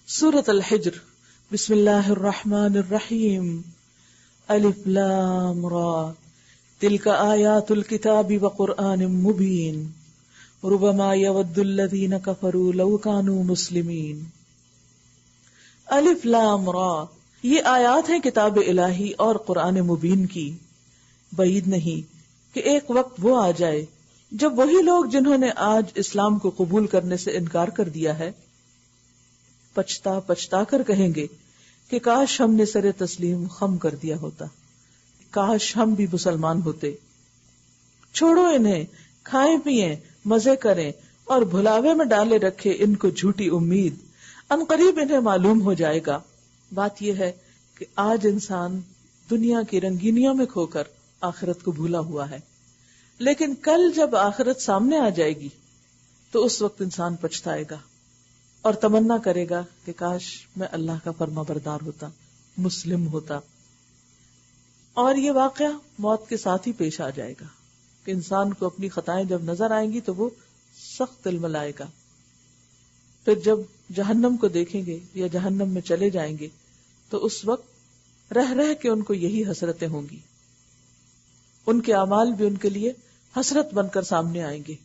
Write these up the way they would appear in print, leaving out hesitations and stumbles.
سورۃ الحجر بسم اللہ الرحمن الرحیم الف لام را تلک آیات الکتاب وقرآن مبین ربما یود الذین کفروا لو کانوا مسلمین. الف لام را یہ آیات ہیں کتاب الہی اور قرآن مبین کی. بعید نہیں کہ ایک وقت وہ آ جائے جب وہی لوگ جنہوں نے آج اسلام کو قبول کرنے سے انکار کر دیا ہے پچھتا کر کہیں گے کہ کاش ہم نے سر تسلیم خم کر دیا ہوتا، کاش ہم بھی مسلمان ہوتے. چھوڑو انہیں، کھائیں پیئیں، مزے کریں اور بھلاوے میں ڈالے رکھے ان کو جھوٹی امید. ان قریب انہیں معلوم ہو جائے گا. بات یہ ہے کہ آج انسان دنیا کی رنگینیوں میں کھو کر آخرت کو بھولا ہوا ہے، لیکن کل جب آخرت سامنے آ جائے گی تو اس وقت انسان پچھتائے گا اور تمنا کرے گا کہ کاش میں اللہ کا فرما بردار ہوتا، مسلم ہوتا. اور یہ واقعہ موت کے ساتھ ہی پیش آ جائے گا کہ انسان کو اپنی خطائیں جب نظر آئیں گی تو وہ سخت دل ملائے گا. پھر جب جہنم کو دیکھیں گے یا جہنم میں چلے جائیں گے تو اس وقت رہ رہ کے ان کو یہی حسرتیں ہوں گی. ان کے اعمال بھی ان کے لیے حسرت بن کر سامنے آئیں گے،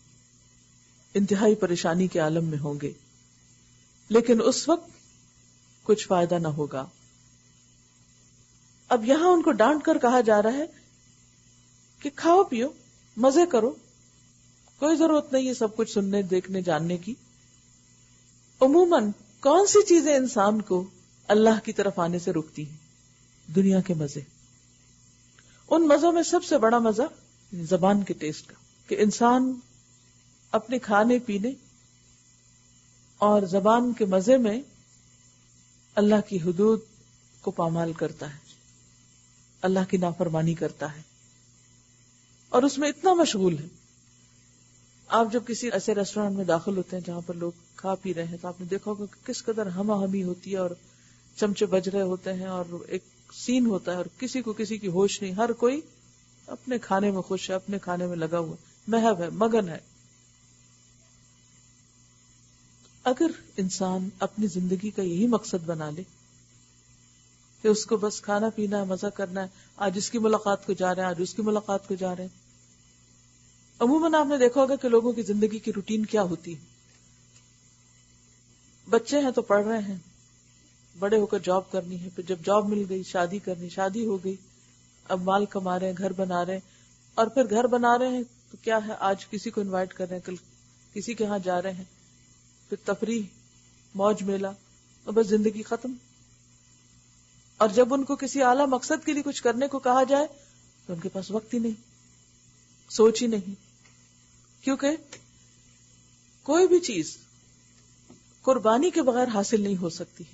انتہائی پریشانی کے عالم میں ہوں گے، لیکن اس وقت کچھ فائدہ نہ ہوگا. اب یہاں ان کو ڈانٹ کر کہا جا رہا ہے کہ کھاؤ پیو، مزے کرو، کوئی ضرورت نہیں ہے سب کچھ سننے دیکھنے جاننے کی. عموماً کون سی چیزیں انسان کو اللہ کی طرف آنے سے روکتی ہیں؟ دنیا کے مزے. ان مزوں میں سب سے بڑا مزہ زبان کے ٹیسٹ کا، کہ انسان اپنے کھانے پینے اور زبان کے مزے میں اللہ کی حدود کو پامال کرتا ہے، اللہ کی نافرمانی کرتا ہے اور اس میں اتنا مشغول ہے. آپ جب کسی ایسے ریسٹورینٹ میں داخل ہوتے ہیں جہاں پر لوگ کھا پی رہے ہیں تو آپ نے دیکھا ہوگا کہ کس قدر ہما ہمی ہوتی ہے اور چمچے بج رہے ہوتے ہیں اور ایک سین ہوتا ہے اور کسی کو کسی کی ہوش نہیں، ہر کوئی اپنے کھانے میں خوش ہے، اپنے کھانے میں لگا ہوا، محو ہے، مگن ہے. اگر انسان اپنی زندگی کا یہی مقصد بنا لے کہ اس کو بس کھانا پینا ہے، مزہ کرنا ہے، آج اس کی ملاقات کو جا رہے ہیں، آج اس کی ملاقات کو جا رہے ہیں. عموماً آپ نے دیکھا ہوگا کہ لوگوں کی زندگی کی روٹین کیا ہوتی ہے. بچے ہیں تو پڑھ رہے ہیں، بڑے ہو کر جاب کرنی ہے، پھر جب جاب مل گئی شادی کرنی، شادی ہو گئی، اب مال کما رہے ہیں، گھر بنا رہے ہیں، اور پھر گھر بنا رہے ہیں تو کیا ہے، آج کسی کو انوائٹ کر رہے ہیں، کل کسی کے ہاں جا رہے ہیں، پھر تفریح، موج میلہ، اور بس زندگی ختم. اور جب ان کو کسی اعلیٰ مقصد کے لیے کچھ کرنے کو کہا جائے تو ان کے پاس وقت ہی نہیں، سوچ ہی نہیں. کیونکہ کوئی بھی چیز قربانی کے بغیر حاصل نہیں ہو سکتی.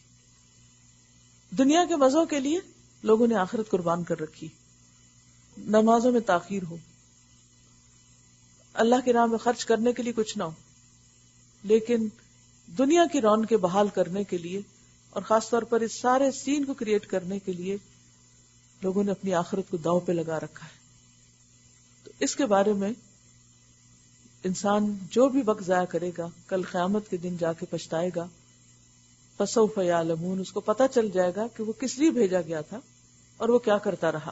دنیا کے مزوں کے لیے لوگوں نے آخرت قربان کر رکھی. نمازوں میں تاخیر ہو، اللہ کی راہ میں خرچ کرنے کے لیے کچھ نہ ہو، لیکن دنیا کی رونقیں بحال کرنے کے لیے اور خاص طور پر اس سارے سین کو کریٹ کرنے کے لیے لوگوں نے اپنی آخرت کو داؤ پہ لگا رکھا ہے. تو اس کے بارے میں انسان جو بھی وقت ضائع کرے گا کل قیامت کے دن جا کے پچھتائے گا. فسوف یعلمون، اس کو پتہ چل جائے گا کہ وہ کس لیے بھیجا گیا تھا اور وہ کیا کرتا رہا.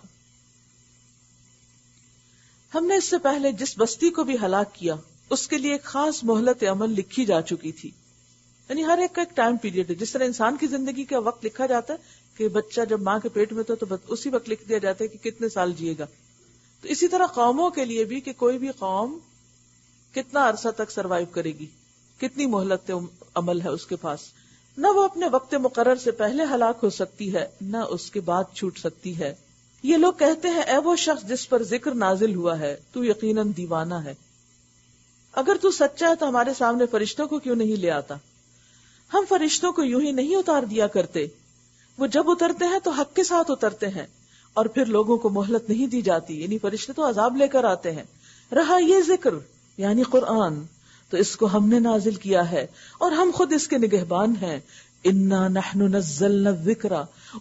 ہم نے اس سے پہلے جس بستی کو بھی ہلاک کیا اس کے لیے ایک خاص مہلت عمل لکھی جا چکی تھی. یعنی ہر ایک کا ایک ٹائم پیریڈ ہے. جس طرح انسان کی زندگی کا وقت لکھا جاتا ہے کہ بچہ جب ماں کے پیٹ میں تو اسی وقت لکھ دیا جاتا ہے کہ کتنے سال جیے گا، تو اسی طرح قوموں کے لیے بھی کہ کوئی بھی قوم کتنا عرصہ تک سروائیو کرے گی، کتنی مہلت عمل ہے اس کے پاس. نہ وہ اپنے وقت مقرر سے پہلے ہلاک ہو سکتی ہے نہ اس کے بعد چھوٹ سکتی ہے. یہ لوگ کہتے ہیں اے وہ شخص جس پر ذکر نازل ہوا ہے تو یقیناً دیوانہ ہے. اگر تو سچا ہے تو ہمارے سامنے فرشتوں کو کیوں نہیں لے آتا؟ ہم فرشتوں کو یوں ہی نہیں اتار دیا کرتے، وہ جب اترتے ہیں تو حق کے ساتھ اترتے ہیں اور پھر لوگوں کو مہلت نہیں دی جاتی. یعنی فرشتے تو عذاب لے کر آتے ہیں. رہا یہ ذکر یعنی قرآن تو اس کو ہم نے نازل کیا ہے اور ہم خود اس کے نگہبان ہیں. انا نحن نزلنا الذکر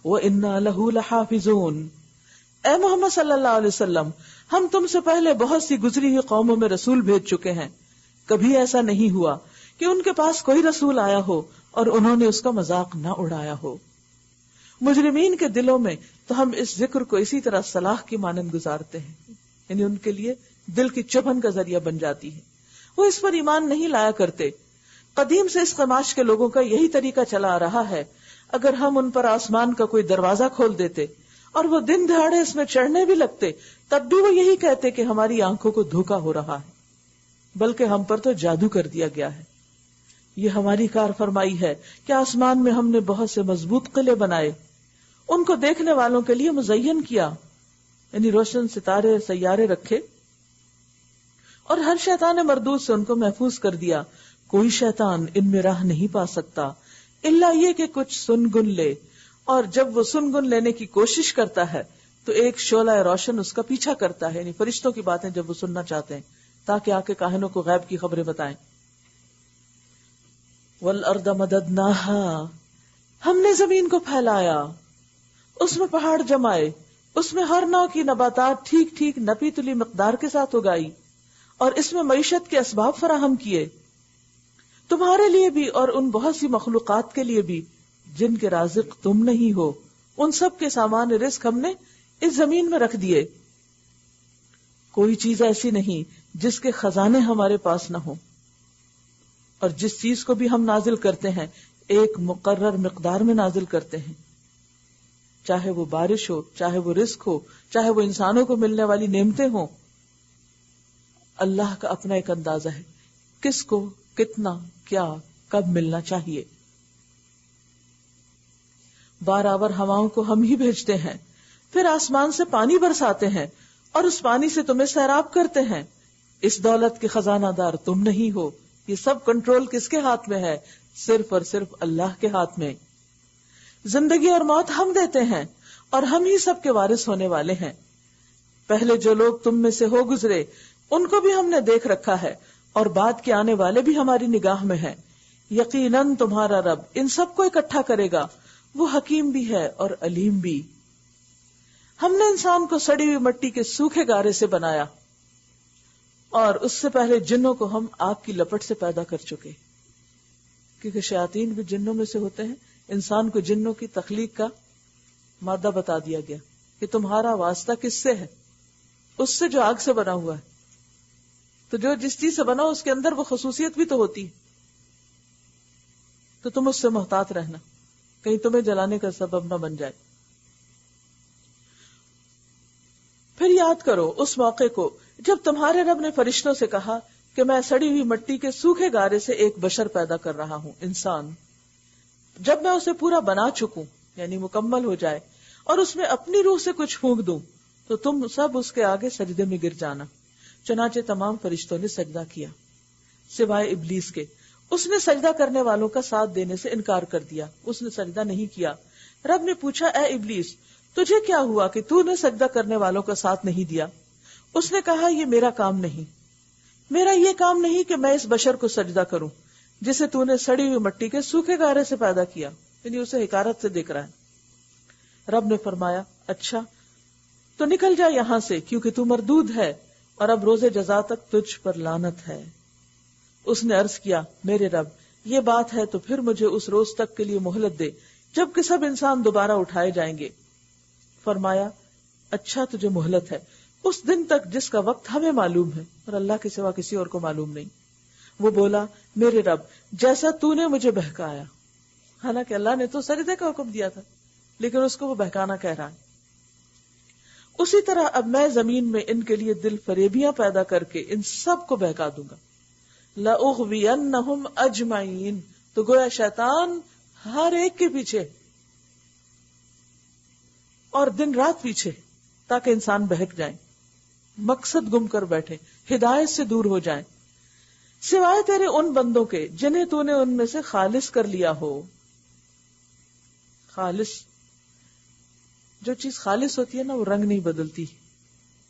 وانا له لحافظون. اے محمد صلی اللہ علیہ وسلم، ہم تم سے پہلے بہت سی گزری ہوئی قوموں میں رسول بھیج چکے ہیں. کبھی ایسا نہیں ہوا کہ ان کے پاس کوئی رسول آیا ہو اور انہوں نے اس کا مذاق نہ اڑایا ہو۔ مجرمین کے دلوں میں تو ہم اس ذکر کو اسی طرح صلاح کی مانند گزارتے ہیں، یعنی ان کے لیے دل کی چبھن کا ذریعہ بن جاتی ہے، وہ اس پر ایمان نہیں لایا کرتے۔ قدیم سے اس قماش کے لوگوں کا یہی طریقہ چلا آ رہا ہے، اگر ہم ان پر آسمان کا کوئی دروازہ کھول دیتے اور وہ دن دہاڑے اس میں چڑھنے بھی لگتے، تب بھی وہ یہی کہتے کہ ہماری آنکھوں کو دھوکا ہو رہا ہے، بلکہ ہم پر تو جادو کر دیا گیا ہے۔ یہ ہماری کار فرمائی ہے کہ آسمان میں ہم نے بہت سے مضبوط قلعے بنائے، ان کو دیکھنے والوں کے لیے مزین کیا، یعنی روشن ستارے سیارے رکھے، اور ہر شیطان مردود سے ان کو محفوظ کر دیا۔ کوئی شیطان ان میں راہ نہیں پا سکتا الا یہ کہ کچھ سن گن لے، اور جب وہ سن گن لینے کی کوشش کرتا ہے تو ایک شعلہ روشن اس کا پیچھا کرتا ہے، یعنی فرشتوں کی باتیں جب وہ سننا چاہتے ہیں تاکہ آ کے کاہنوں کو غیب کی خبریں بتائیں۔ وَالْأَرْضَ مَدَدْنَاهَا، ہم نے زمین کو پھیلایا، اس میں پہاڑ جمائے، اس میں ہر نوع کی نباتات ٹھیک ٹھیک نپی تلی مقدار کے ساتھ اگائی، اور اس میں معیشت کے اسباب فراہم کیے، تمہارے لیے بھی اور ان بہت سی مخلوقات کے لیے بھی جن کے رازق تم نہیں ہو، ان سب کے سامان رزق ہم نے اس زمین میں رکھ دیے۔ کوئی چیز ایسی نہیں جس کے خزانے ہمارے پاس نہ ہو، اور جس چیز کو بھی ہم نازل کرتے ہیں ایک مقرر مقدار میں نازل کرتے ہیں، چاہے وہ بارش ہو، چاہے وہ رزق ہو، چاہے وہ انسانوں کو ملنے والی نعمتیں ہوں۔ اللہ کا اپنا ایک اندازہ ہے کس کو کتنا کیا کب ملنا چاہیے۔ بارآور ہواؤں کو ہم ہی بھیجتے ہیں، پھر آسمان سے پانی برساتے ہیں اور اس پانی سے تمہیں سیراب کرتے ہیں۔ اس دولت کے خزانہ دار تم نہیں ہو، یہ سب کنٹرول کس کے ہاتھ میں ہے؟ صرف اور صرف اللہ کے ہاتھ میں۔ زندگی اور موت ہم دیتے ہیں اور ہم ہی سب کے وارث ہونے والے ہیں۔ پہلے جو لوگ تم میں سے ہو گزرے ان کو بھی ہم نے دیکھ رکھا ہے، اور بعد کے آنے والے بھی ہماری نگاہ میں ہیں۔ یقیناً تمہارا رب ان سب کو اکٹھا کرے گا، وہ حکیم بھی ہے اور علیم بھی۔ ہم نے انسان کو سڑی ہوئی مٹی کے سوکھے گارے سے بنایا، اور اس سے پہلے جنوں کو ہم آگ کی لپٹ سے پیدا کر چکے، کیونکہ شیاطین بھی جنوں میں سے ہوتے ہیں۔ انسان کو جنوں کی تخلیق کا مادہ بتا دیا گیا کہ تمہارا واسطہ کس سے ہے؟ اس سے جو آگ سے بنا ہوا ہے۔ تو جو جس چیز سے بنا اس کے اندر وہ خصوصیت بھی تو ہوتی ہے، تو تم اس سے محتاط رہنا، کہیں تمہیں جلانے کا سبب نہ بن جائے۔ پھر یاد کرو اس موقع کو جب تمہارے رب نے فرشتوں سے کہا کہ میں سڑی ہوئی مٹی کے سوکھے گارے سے ایک بشر پیدا کر رہا ہوں، انسان۔ جب میں اسے پورا بنا چکوں، یعنی مکمل ہو جائے، اور اس میں اپنی روح سے کچھ پھونک دوں، تو تم سب اس کے آگے سجدے میں گر جانا۔ چنانچہ تمام فرشتوں نے سجدہ کیا سوائے ابلیس کے۔ اس نے سجدہ کرنے والوں کا ساتھ دینے سے انکار کر دیا، اس نے سجدہ نہیں کیا۔ رب نے پوچھا، اے ابلیس، تجھے کیا ہوا کہ تو نے سجدہ کرنے والوں کا ساتھ نہیں دیا؟ اس نے کہا، یہ میرا کام نہیں، میرا یہ کام نہیں کہ میں اس بشر کو سجدہ کروں جسے تو نے سڑی ہوئی مٹی کے سوکھے گارے سے پیدا کیا، یعنی اسے حقارت سے دیکھ رہا ہے۔ رب نے فرمایا، اچھا تو نکل جا یہاں سے، کیونکہ تو مردود ہے اور اب روز جزا تک تجھ پر لعنت ہے۔ اس نے عرض کیا، میرے رب یہ بات ہے تو پھر مجھے اس روز تک کے لیے مہلت دے جب کہ سب انسان دوبارہ اٹھائے جائیں گے۔ فرمایا، اچھا تجھے مہلت ہے اس دن تک جس کا وقت ہمیں معلوم ہے اور اللہ کے سوا کسی اور کو معلوم نہیں۔ وہ بولا، میرے رب جیسا تو نے مجھے بہکایا، حالانکہ اللہ نے تو سجدے کا حکم دیا تھا، لیکن اس کو وہ بہکانا کہہ رہا ہے، اسی طرح اب میں زمین میں ان کے لیے دل فریبیاں پیدا کر کے ان سب کو بہکا دوں گا۔ لَأُغْوِيَنَّهُمْ أَجْمَعِينَ، تو گویا شیطان ہر ایک کے پیچھے اور دن رات پیچھے، تاکہ انسان بہک جائیں، مقصد گم کر بیٹھے، ہدایت سے دور ہو جائیں، سوائے تیرے ان بندوں کے جنہیں تو نے ان میں سے خالص کر لیا ہو۔ خالص، جو چیز خالص ہوتی ہے نا وہ رنگ نہیں بدلتی۔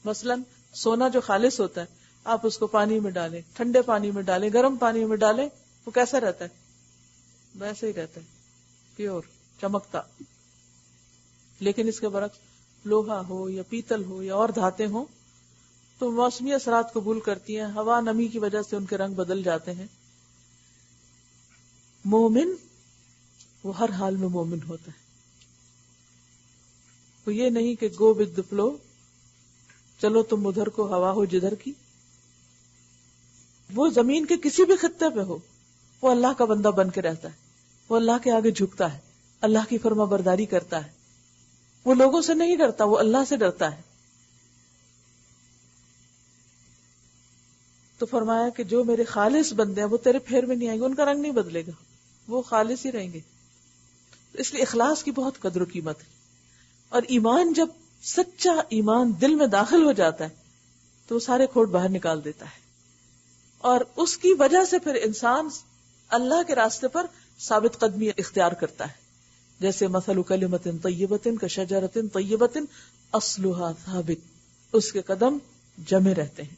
مثلا سونا جو خالص ہوتا ہے، آپ اس کو پانی میں ڈالیں، ٹھنڈے پانی میں ڈالیں، گرم پانی میں ڈالیں، وہ کیسا رہتا ہے؟ ویسے ہی رہتا ہے، پیور، چمکتا۔ لیکن اس کے برعکس لوہا ہو یا پیتل ہو یا اور دھاتیں ہوں تو موسمی اثرات قبول کرتی ہیں، ہوا نمی کی وجہ سے ان کے رنگ بدل جاتے ہیں۔ مومن وہ ہر حال میں مومن ہوتا ہے. وہ یہ نہیں کہ گو ود دی فلو، چلو تم ادھر کو ہوا ہو جدھر کی. وہ زمین کے کسی بھی خطے پہ ہو، وہ اللہ کا بندہ بن کے رہتا ہے، وہ اللہ کے آگے جھکتا ہے، اللہ کی فرما برداری کرتا ہے. وہ لوگوں سے نہیں ڈرتا، وہ اللہ سے ڈرتا ہے. تو فرمایا کہ جو میرے خالص بندے ہیں وہ تیرے پھیر میں نہیں آئیں گے، ان کا رنگ نہیں بدلے گا، وہ خالص ہی رہیں گے. اس لیے اخلاص کی بہت قدر و قیمت ہے. اور ایمان جب سچا ایمان دل میں داخل ہو جاتا ہے تو وہ سارے کھوٹ باہر نکال دیتا ہے، اور اس کی وجہ سے پھر انسان اللہ کے راستے پر ثابت قدمی اختیار کرتا ہے. جیسے مثل کلمۃ طیبۃ کشجرۃ طیبۃ اصلھا ثابت، اس کے قدم جمے رہتے ہیں.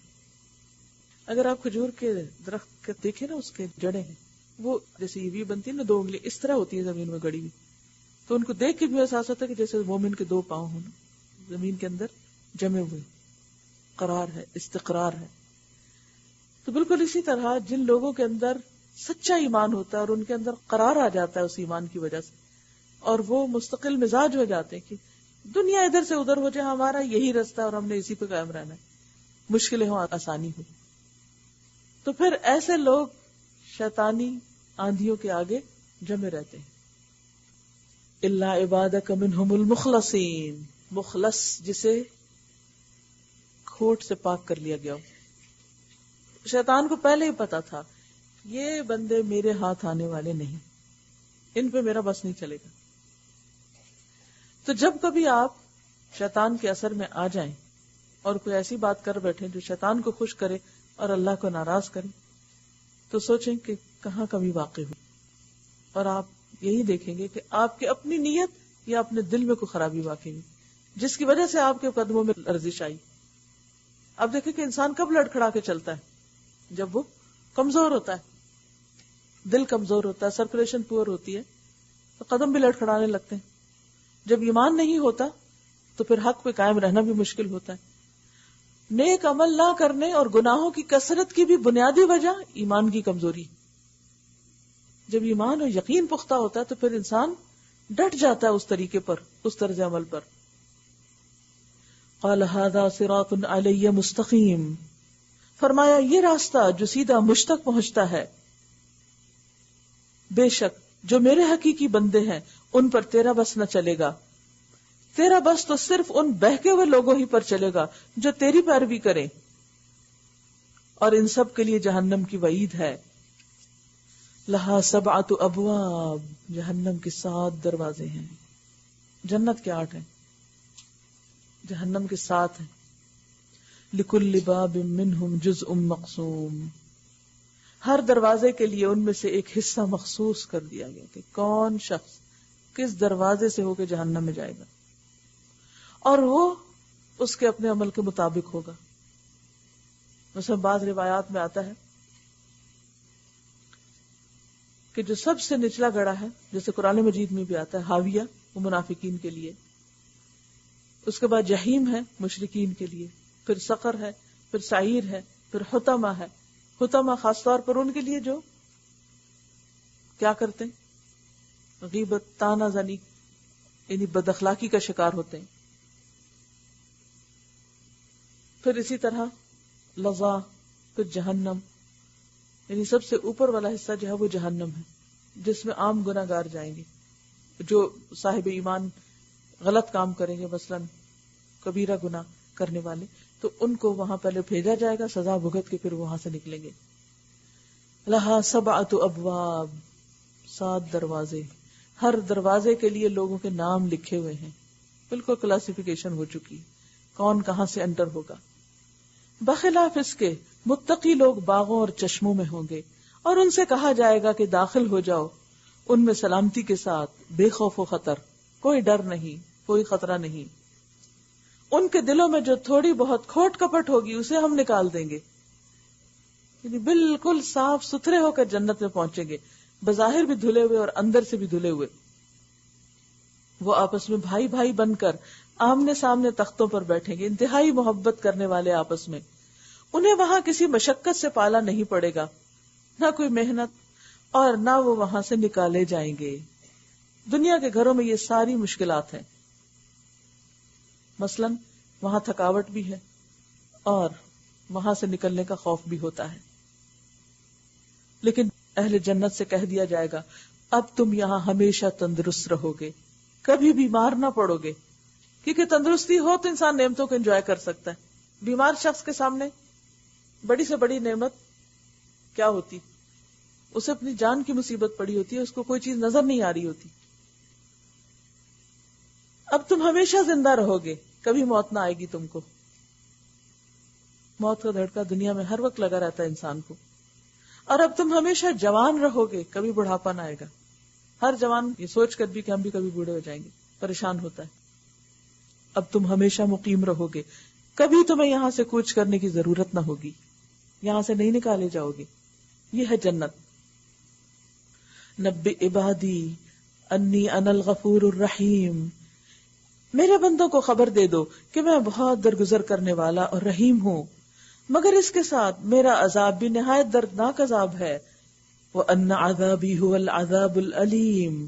اگر آپ کھجور کے درخت کے دیکھیں نا، اس کے جڑیں ہیں وہ جیسے یہ بھی بنتی ہے نا، 2 انگلی اس طرح ہوتی ہے زمین میں گڑی ہوئی، تو ان کو دیکھ کے بھی احساس ہوتا ہے کہ جیسے مومن کے 2 پاؤں ہوں زمین کے اندر جمے ہوئے، قرار ہے، استقرار ہے. تو بالکل اسی طرح جن لوگوں کے اندر سچا ایمان ہوتا ہے اور ان کے اندر قرار آ جاتا ہے اس ایمان کی وجہ سے، اور وہ مستقل مزاج ہو جاتے ہیں کہ دنیا ادھر سے ادھر ہو جائے، ہمارا یہی رستہ اور ہم نے اسی پہ قائم رہنا ہے، مشکلیں ہوں آسانی ہو. تو پھر ایسے لوگ شیطانی آندھیوں کے آگے جمے رہتے ہیں. الا عبادک منہم المخلصین، مخلص جسے کھوٹ سے پاک کر لیا گیا ہو. شیطان کو پہلے ہی پتا تھا یہ بندے میرے ہاتھ آنے والے نہیں، ان پہ میرا بس نہیں چلے گا. تو جب کبھی آپ شیطان کے اثر میں آ جائیں اور کوئی ایسی بات کر بیٹھیں جو شیطان کو خوش کرے اور اللہ کو ناراض کرے، تو سوچیں کہ کہاں کمی واقع ہوئی، اور آپ یہی دیکھیں گے کہ آپ کی اپنی نیت یا اپنے دل میں کوئی خرابی واقع ہوئی جس کی وجہ سے آپ کے قدموں میں لرزش آئی. اب دیکھیں کہ انسان کب لڑکھڑا کے چلتا ہے؟ جب وہ کمزور ہوتا ہے، دل کمزور ہوتا ہے، سرکولیشن پور ہوتی ہے تو قدم بھی لڑکھڑانے لگتے ہیں. جب ایمان نہیں ہوتا تو پھر حق پہ قائم رہنا بھی مشکل ہوتا ہے. نیک عمل نہ کرنے اور گناہوں کی کثرت کی بھی بنیادی وجہ ایمان کی کمزوری. جب ایمان اور یقین پختہ ہوتا ہے تو پھر انسان ڈٹ جاتا ہے اس طریقے پر، اس طرز عمل پر. قال هذا صراط علی مستقیم، فرمایا یہ راستہ جو سیدھا مجھ تک پہنچتا ہے، بے شک جو میرے حقیقی بندے ہیں ان پر تیرا بس نہ چلے گا. تیرا بس تو صرف ان بہکے ہوئے لوگوں ہی پر چلے گا جو تیری پیروی کریں، اور ان سب کے لیے جہنم کی وعید ہے. لہا 7 ابواب، جہنم کے 7 دروازے ہیں. جنت کے 8 ہیں، جہنم کے 7 ہیں. لکل باب منہم جزء مقسوم، ہر دروازے کے لیے ان میں سے ایک حصہ مخصوص کر دیا گیا کہ کون شخص کس دروازے سے ہو کے جہنم میں جائے گا، اور وہ اس کے اپنے عمل کے مطابق ہوگا. مثلا بعض روایات میں آتا ہے کہ جو سب سے نچلا گڑا ہے، جیسے قرآن مجید میں بھی آتا ہے، حاویہ وہ منافقین کے لیے، اس کے بعد جہیم ہے مشرکین کے لیے، پھر سقر ہے، پھر سعیر ہے، پھر حطمہ ہے. حطمہ خاص طور پر ان کے لیے جو کیا کرتے ہیں، غیبت، طعنہ زنی، یعنی بد اخلاقی کا شکار ہوتے ہیں. پھر اسی طرح لظا، پھر جہنم، یعنی سب سے اوپر والا حصہ جو ہے وہ جہنم ہے، جس میں عام گناہ گار جائیں گے. جو صاحب ایمان غلط کام کریں گے، مثلا کبیرہ گناہ کرنے والے، تو ان کو وہاں پہلے بھیجا جائے گا سزا بھگت کے، پھر وہاں سے نکلیں گے. لہا 7 ابواب، 7 دروازے، ہر دروازے کے لیے لوگوں کے نام لکھے ہوئے ہیں، بالکل کلاسیفیکیشن ہو چکی، کون کہاں سے انٹر ہوگا. بخلاف اس کے متقی لوگ باغوں اور چشموں میں ہوں گے، اور ان سے کہا جائے گا کہ داخل ہو جاؤ ان میں سلامتی کے ساتھ، بے خوف و خطر، کوئی ڈر نہیں، کوئی خطرہ نہیں. ان کے دلوں میں جو تھوڑی بہت کھوٹ کپٹ ہوگی اسے ہم نکال دیں گے، یعنی بالکل صاف ستھرے ہو کر جنت میں پہنچیں گے، بظاہر بھی دھلے ہوئے اور اندر سے بھی دھلے ہوئے. وہ آپس میں بھائی بھائی بن کر آمنے سامنے تختوں پر بیٹھیں گے، انتہائی محبت کرنے والے آپس میں. انہیں وہاں کسی مشقت سے پالا نہیں پڑے گا، نہ کوئی محنت، اور نہ وہ وہاں سے نکالے جائیں گے. دنیا کے گھروں میں یہ ساری مشکلات ہیں. مثلاً وہاں تھکاوٹ بھی ہے اور وہاں سے نکلنے کا خوف بھی ہوتا ہے. لیکن اہل جنت سے کہہ دیا جائے گا اب تم یہاں ہمیشہ تندرست رہو گے، کبھی بیمار نہ پڑو گے. کیونکہ تندرستی ہو تو انسان نعمتوں کو انجوائے کر سکتا ہے. بیمار شخص کے سامنے بڑی سے بڑی نعمت کیا ہوتی؟ اسے اپنی جان کی مصیبت پڑی ہوتی ہے، اس کو کوئی چیز نظر نہیں آ رہی ہوتی. اب تم ہمیشہ زندہ رہو گے، کبھی موت نہ آئے گی تم کو. موت کا دھڑکا دنیا میں ہر وقت لگا رہتا ہے انسان کو. اور اب تم ہمیشہ جوان رہو گے، کبھی بڑھاپا نہ آئے گا. ہر جوان یہ سوچ کر بھی کہ ہم بھی کبھی بوڑھے ہو جائیں گے پریشان ہوتا ہے. اب تم ہمیشہ مقیم رہو گے، کبھی تمہیں یہاں سے کوچ کرنے کی ضرورت نہ ہوگی، یہاں سے نہیں نکالے جاؤ گے. یہ ہے جنت. نبئ عبادی انی انا الغفور الرحیم، میرے بندوں کو خبر دے دو کہ میں بہت درگزر کرنے والا اور رحیم ہوں، مگر اس کے ساتھ میرا عذاب بھی نہایت دردناک عذاب ہے. وَأَنَّ عَذَابِي هُوَ الْعَذَابُ الْأَلِيمُ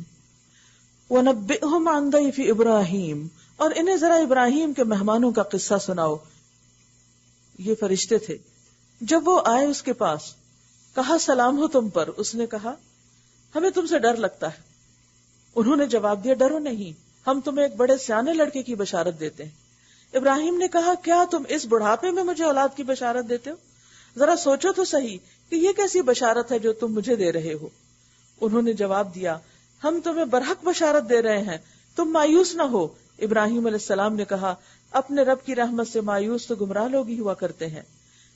وَنَبِّئْهُمْ عَنْ ضَيْفِ إِبْرَاهِيمَ، اور انہیں ذرا ابراہیم کے مہمانوں کا قصہ سناؤ. یہ فرشتے تھے، جب وہ آئے اس کے پاس کہا سلام ہو تم پر. اس نے کہا ہمیں تم سے ڈر لگتا ہے. انہوں نے جواب دیا ڈرو نہیں، ہم تمہیں ایک بڑے سیانے لڑکے کی بشارت دیتے ہیں. ابراہیم نے کہا کیا تم اس بڑھاپے میں مجھے اولاد کی بشارت دیتے ہو؟ ذرا سوچو تو صحیح کہ یہ کیسی بشارت ہے جو تم مجھے دے رہے ہو. انہوں نے جواب دیا ہم تمہیں برحق بشارت دے رہے ہیں، تم مایوس نہ ہو. ابراہیم علیہ السلام نے کہا اپنے رب کی رحمت سے مایوس تو گمراہ لوگ ہی ہوا کرتے ہیں.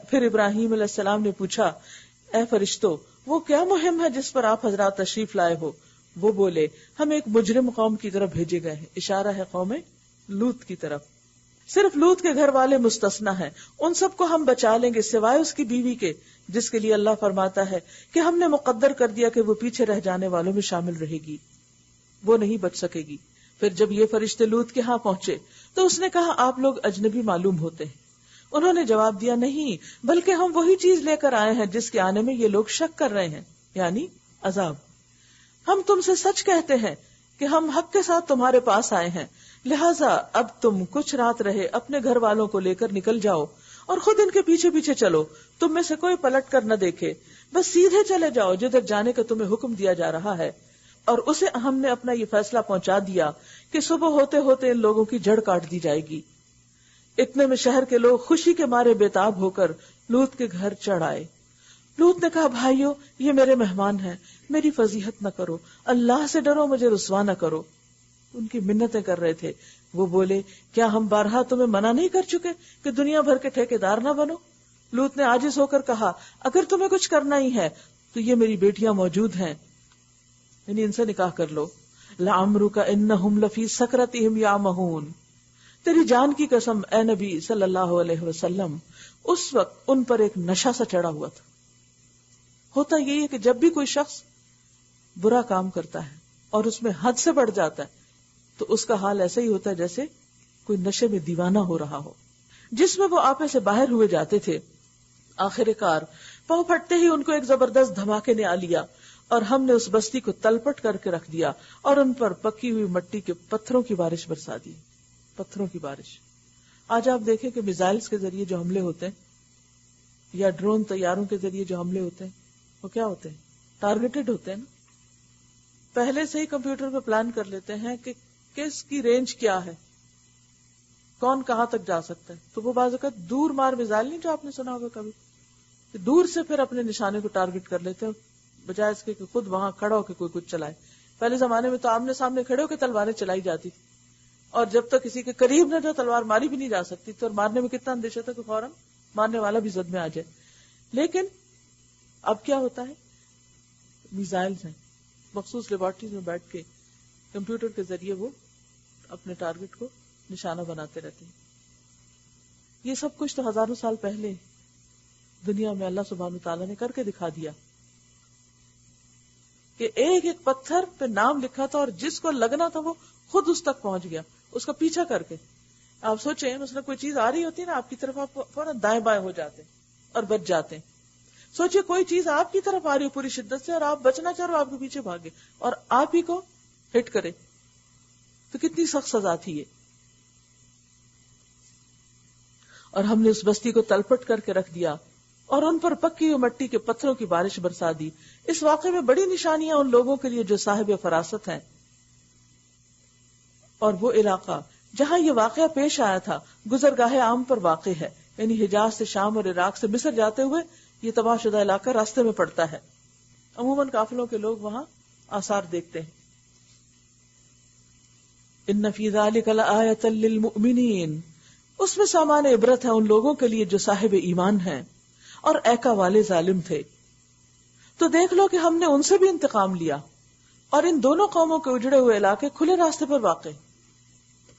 پھر ابراہیم علیہ السلام نے پوچھا اے فرشتو وہ کیا مہم ہے جس پر آپ حضرات تشریف لائے ہو؟ وہ بولے ہم ایک مجرم قوم کی طرف بھیجے گئے ہیں. اشارہ ہے قوم لوط کی طرف. صرف لوط کے گھر والے مستثنا ہیں، ان سب کو ہم بچا لیں گے سوائے اس کی بیوی کے، جس کے لیے اللہ فرماتا ہے کہ ہم نے مقدر کر دیا کہ وہ پیچھے رہ جانے والوں میں شامل رہے گی، وہ نہیں بچ سکے گی. پھر جب یہ فرشتے لوط کے ہاں پہنچے تو اس نے کہا آپ لوگ اجنبی معلوم ہوتے ہیں. انہوں نے جواب دیا نہیں، بلکہ ہم وہی چیز لے کر آئے ہیں جس کے آنے میں یہ لوگ شک کر رہے ہیں، یعنی عذاب. ہم تم سے سچ کہتے ہیں کہ ہم حق کے ساتھ تمہارے پاس آئے ہیں، لہٰذا اب تم کچھ رات رہے اپنے گھر والوں کو لے کر نکل جاؤ اور خود ان کے پیچھے پیچھے چلو، تم میں سے کوئی پلٹ کر نہ دیکھے، بس سیدھے چلے جاؤ جدھر جانے کا تمہیں حکم دیا جا رہا ہے. اور اسے ہم نے اپنا یہ فیصلہ پہنچا دیا کہ صبح ہوتے ہوتے ان لوگوں کی جڑ کاٹ دی جائے گی. اتنے میں شہر کے لوگ خوشی کے مارے بےتاب ہو کر لوط کے گھر چڑھ آئے. لوط نے کہا بھائیو یہ میرے مہمان ہیں، میری فضیحت نہ کرو، اللہ سے ڈرو، مجھے رسوا نہ کرو. ان کی منتیں کر رہے تھے. وہ بولے کیا ہم بارہا تمہیں منع نہیں کر چکے کہ دنیا بھر کے ٹھیکیدار نہ بنو؟ لوط نے عاجز ہو کر کہا اگر تمہیں کچھ کرنا ہی ہے تو یہ میری بیٹیاں موجود ہیں، یعنی ان سے نکاح کر لو. لعمرک انہم لفی سکرتہم یعمہون، تیری جان کی قسم اے نبی صلی اللہ علیہ وسلم، اس وقت ان پر ایک نشہ سا چڑھا ہوا تھا. ہوتا یہی ہے کہ جب بھی کوئی شخص برا کام کرتا ہے اور اس میں حد سے بڑھ جاتا ہے تو اس کا حال ایسا ہی ہوتا ہے جیسے کوئی نشے میں دیوانہ ہو رہا ہو. جس میں وہ آپے سے باہر ہوئے جاتے تھے، آخر کار پاؤں پھٹتے ہی ان کو ایک زبردست دھماکے نے آ لیا اور ہم نے اس بستی کو تلپٹ کر کے رکھ دیا اور ان پر پکی ہوئی مٹی کے پتھروں کی بارش برسا دی. پتھروں کی بارش. آج آپ دیکھیں کہ میزائلز کے ذریعے جو حملے ہوتے ہیں یا ڈرون طیاروں کے ذریعے جو حملے ہوتے ہیں وہ کیا ہوتے ہیں؟ ٹارگیٹڈ ہوتے ہیں نا. پہلے سے ہی کمپیوٹر پہ پلان کر لیتے ہیں کہ کس کی رینج کیا ہے، کون کہاں تک جا سکتا ہے. تو وہ بعض اوقات دور مار میزائل نہیں جو آپ نے سنا ہوگا کبھی، کہ دور سے پھر اپنے نشانے کو ٹارگٹ کر لیتے ہیں بجائے اس کے کہ خود وہاں کھڑا ہو کے کوئی کچھ چلائے. پہلے زمانے میں تو آمنے سامنے کھڑے ہو کے تلواریں چلائی جاتی تھی اور جب تک کسی کے قریب نہ جو تلوار ماری بھی نہیں جا سکتی تھی، اور مارنے میں کتنا اندیشہ تھا کہ فوراً مارنے والا بھی زد میں آ جائے. لیکن اب کیا ہوتا ہے، میزائلز ہیں، مخصوص لیبارٹریز میں بیٹھ کے کمپیوٹر کے ذریعے وہ اپنے ٹارگٹ کو نشانہ بناتے رہتے ہیں. یہ سب کچھ تو ہزاروں سال پہلے دنیا میں اللہ سبحانہ تعالیٰ نے کر کے دکھا دیا کہ ایک ایک پتھر پہ نام لکھا تھا اور جس کو لگنا تھا وہ خود اس تک پہنچ گیا اس کا پیچھا کر کے. آپ سوچیں مثلا کوئی چیز آ رہی ہوتی ہے نا آپ کی طرف، آپ فوراً دائیں بائیں ہو جاتے ہیں اور بچ جاتے ہیں. سوچئے کوئی چیز آپ کی طرف آ رہی ہو پوری شدت سے اور آپ بچنا چاہ رہے ہو، آپ کے پیچھے بھاگے اور آپ ہی کو ہٹ کرے تو کتنی سخت سزا تھی یہ. اور ہم نے اس بستی کو تلپٹ کر کے رکھ دیا اور ان پر پکی ہوئی مٹی کے پتھروں کی بارش برسا دی. اس واقعے میں بڑی نشانیاں ان لوگوں کے لیے جو صاحب فراست ہیں. اور وہ علاقہ جہاں یہ واقعہ پیش آیا تھا گزرگاہ عام پر واقع ہے، یعنی حجاز سے شام اور عراق سے مصر جاتے ہوئے یہ تباہ شدہ علاقہ راستے میں پڑتا ہے. عموماً قافلوں کے لوگ وہاں آثار دیکھتے ہیں. ان فی ذلک لآیۃ للمؤمنین، اس میں سامان عبرت ہے ان لوگوں کے لیے جو صاحب ایمان ہیں اور ایکا والے ظالم تھے. تو دیکھ لو کہ ہم نے ان سے بھی انتقام لیا اور ان دونوں قوموں کے اجڑے ہوئے علاقے کھلے راستے پر واقع.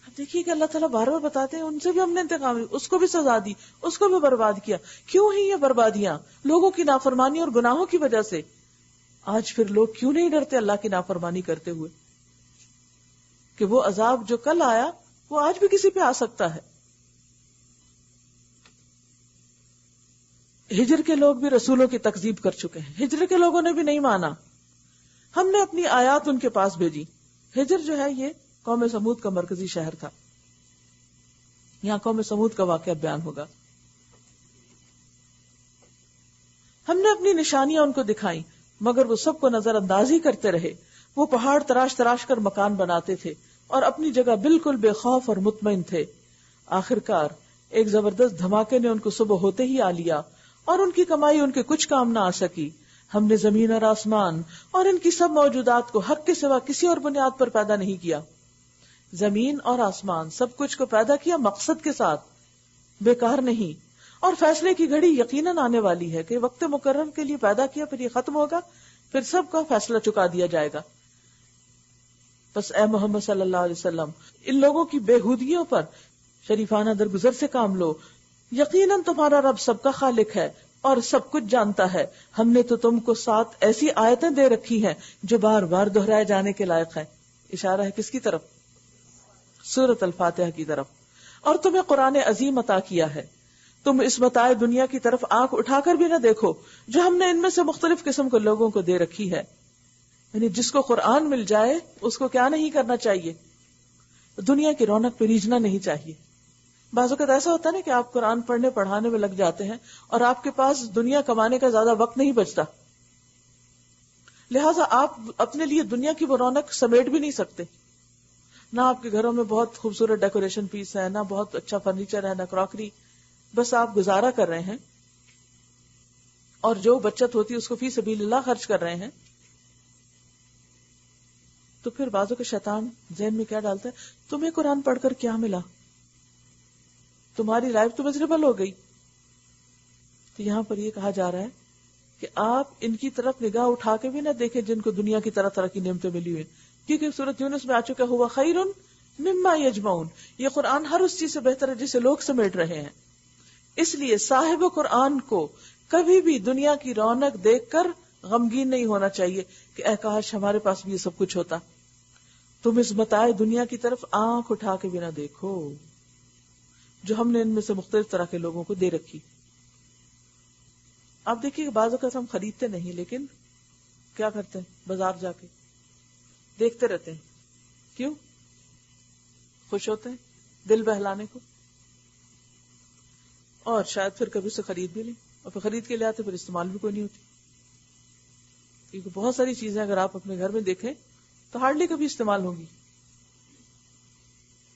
اب دیکھیے کہ اللہ تعالیٰ بار بار بتاتے ہیں ان سے بھی ہم نے انتقام لیا، اس کو بھی سزا دی، اس کو بھی برباد کیا. کیوں ہی یہ بربادیاں؟ لوگوں کی نافرمانی اور گناہوں کی وجہ سے. آج پھر لوگ کیوں نہیں ڈرتے اللہ کی نافرمانی کرتے ہوئے کہ وہ عذاب جو کل آیا وہ آج بھی کسی پہ آ سکتا ہے. ہجر کے لوگ بھی رسولوں کی تکذیب کر چکے ہیں، ہجر کے لوگوں نے بھی نہیں مانا. ہم نے اپنی آیات ان کے پاس بھیجی. ہجر جو ہے یہ قوم سمود کا مرکزی شہر تھا. یہاں قوم سمود کا واقعہ بیان ہوگا. ہم نے اپنی نشانیاں ان کو دکھائیں مگر وہ سب کو نظر انداز ہی کرتے رہے. وہ پہاڑ تراش تراش کر مکان بناتے تھے اور اپنی جگہ بالکل بے خوف اور مطمئن تھے. آخرکار ایک زبردست دھماکے نے ان کو صبح ہوتے ہی آ لیا اور ان کی کمائی ان کے کچھ کام نہ آ سکی. ہم نے زمین اور آسمان اور ان کی سب موجودات کو حق کے سوا کسی اور بنیاد پر پیدا نہیں کیا. زمین اور آسمان سب کچھ کو پیدا کیا مقصد کے ساتھ، بیکار نہیں. اور فیصلے کی گھڑی یقیناً آنے والی ہے کہ وقت مقرر کے لیے پیدا کیا، پھر یہ ختم ہوگا، پھر سب کا فیصلہ چکا دیا جائے گا. بس اے محمد صلی اللہ علیہ وسلم ان لوگوں کی بےہودگیوں پر شریفانہ درگزر سے کام لو. یقیناً تمہارا رب سب کا خالق ہے اور سب کچھ جانتا ہے. ہم نے تو تم کو 7 ایسی آیتیں دے رکھی ہیں جو بار بار دہرائے جانے کے لائق ہیں. اشارہ ہے کس کی طرف؟ سورۃ الفاتحہ کی طرف. اور تمہیں قرآن عظیم عطا کیا ہے، تم اس متاع دنیا کی طرف آنکھ اٹھا کر بھی نہ دیکھو جو ہم نے ان میں سے مختلف قسم کے لوگوں کو دے رکھی ہے. یعنی جس کو قرآن مل جائے اس کو کیا نہیں کرنا چاہیے؟ دنیا کی رونق پہ ریجھنا نہیں چاہیے. بعض اوقات ایسا ہوتا ہے نا کہ آپ قرآن پڑھنے پڑھانے میں لگ جاتے ہیں اور آپ کے پاس دنیا کمانے کا زیادہ وقت نہیں بچتا، لہٰذا آپ اپنے لیے دنیا کی وہ رونق سمیٹ بھی نہیں سکتے. نہ آپ کے گھروں میں بہت خوبصورت ڈیکوریشن پیس ہے، نہ بہت اچھا فرنیچر ہے، نہ کراکری. بس آپ گزارا کر رہے ہیں اور جو بچت ہوتی ہے اس کو فی سبیل اللہ خرچ کر رہے ہیں. تو پھر بعضوں کے شیطان ذہن میں کیا ڈالتا ہے؟ تمہیں قرآن پڑھ کر کیا ملا؟ تمہاری لائف تو مزریبل ہو گئی. تو یہاں پر یہ کہا جا رہا ہے کہ آپ ان کی طرف نگاہ اٹھا کے بھی نہ دیکھیں جن کو دنیا کی طرح طرح کی نعمتیں ملی ہوئی، کیونکہ سورۃ یونس میں آ چکا ہوا خیر مما یجمعون. یہ قرآن ہر اس چیز سے بہتر ہے جسے لوگ سمیٹ رہے ہیں. اس لیے صاحب قرآن کو کبھی بھی دنیا کی رونق دیکھ کر غمگین نہیں ہونا چاہیے کہ اے کاش ہمارے پاس بھی یہ سب کچھ ہوتا. تم اس متاع دنیا کی طرف آنکھ اٹھا کے بھی نہ دیکھو جو ہم نے ان میں سے مختلف طرح کے لوگوں کو دے رکھی. آپ دیکھیے کہ بعض اوقات ہم خریدتے نہیں لیکن کیا کرتے ہیں؟ بازار جا کے دیکھتے رہتے ہیں. کیوں؟ خوش ہوتے ہیں دل بہلانے کو، اور شاید پھر کبھی سے خرید بھی نہیں، اور پھر خرید کے لے آتے پھر استعمال بھی کوئی نہیں ہوتی. کیونکہ بہت ساری چیزیں اگر آپ اپنے گھر میں دیکھیں تو ہارڈلی کبھی استعمال ہوگی.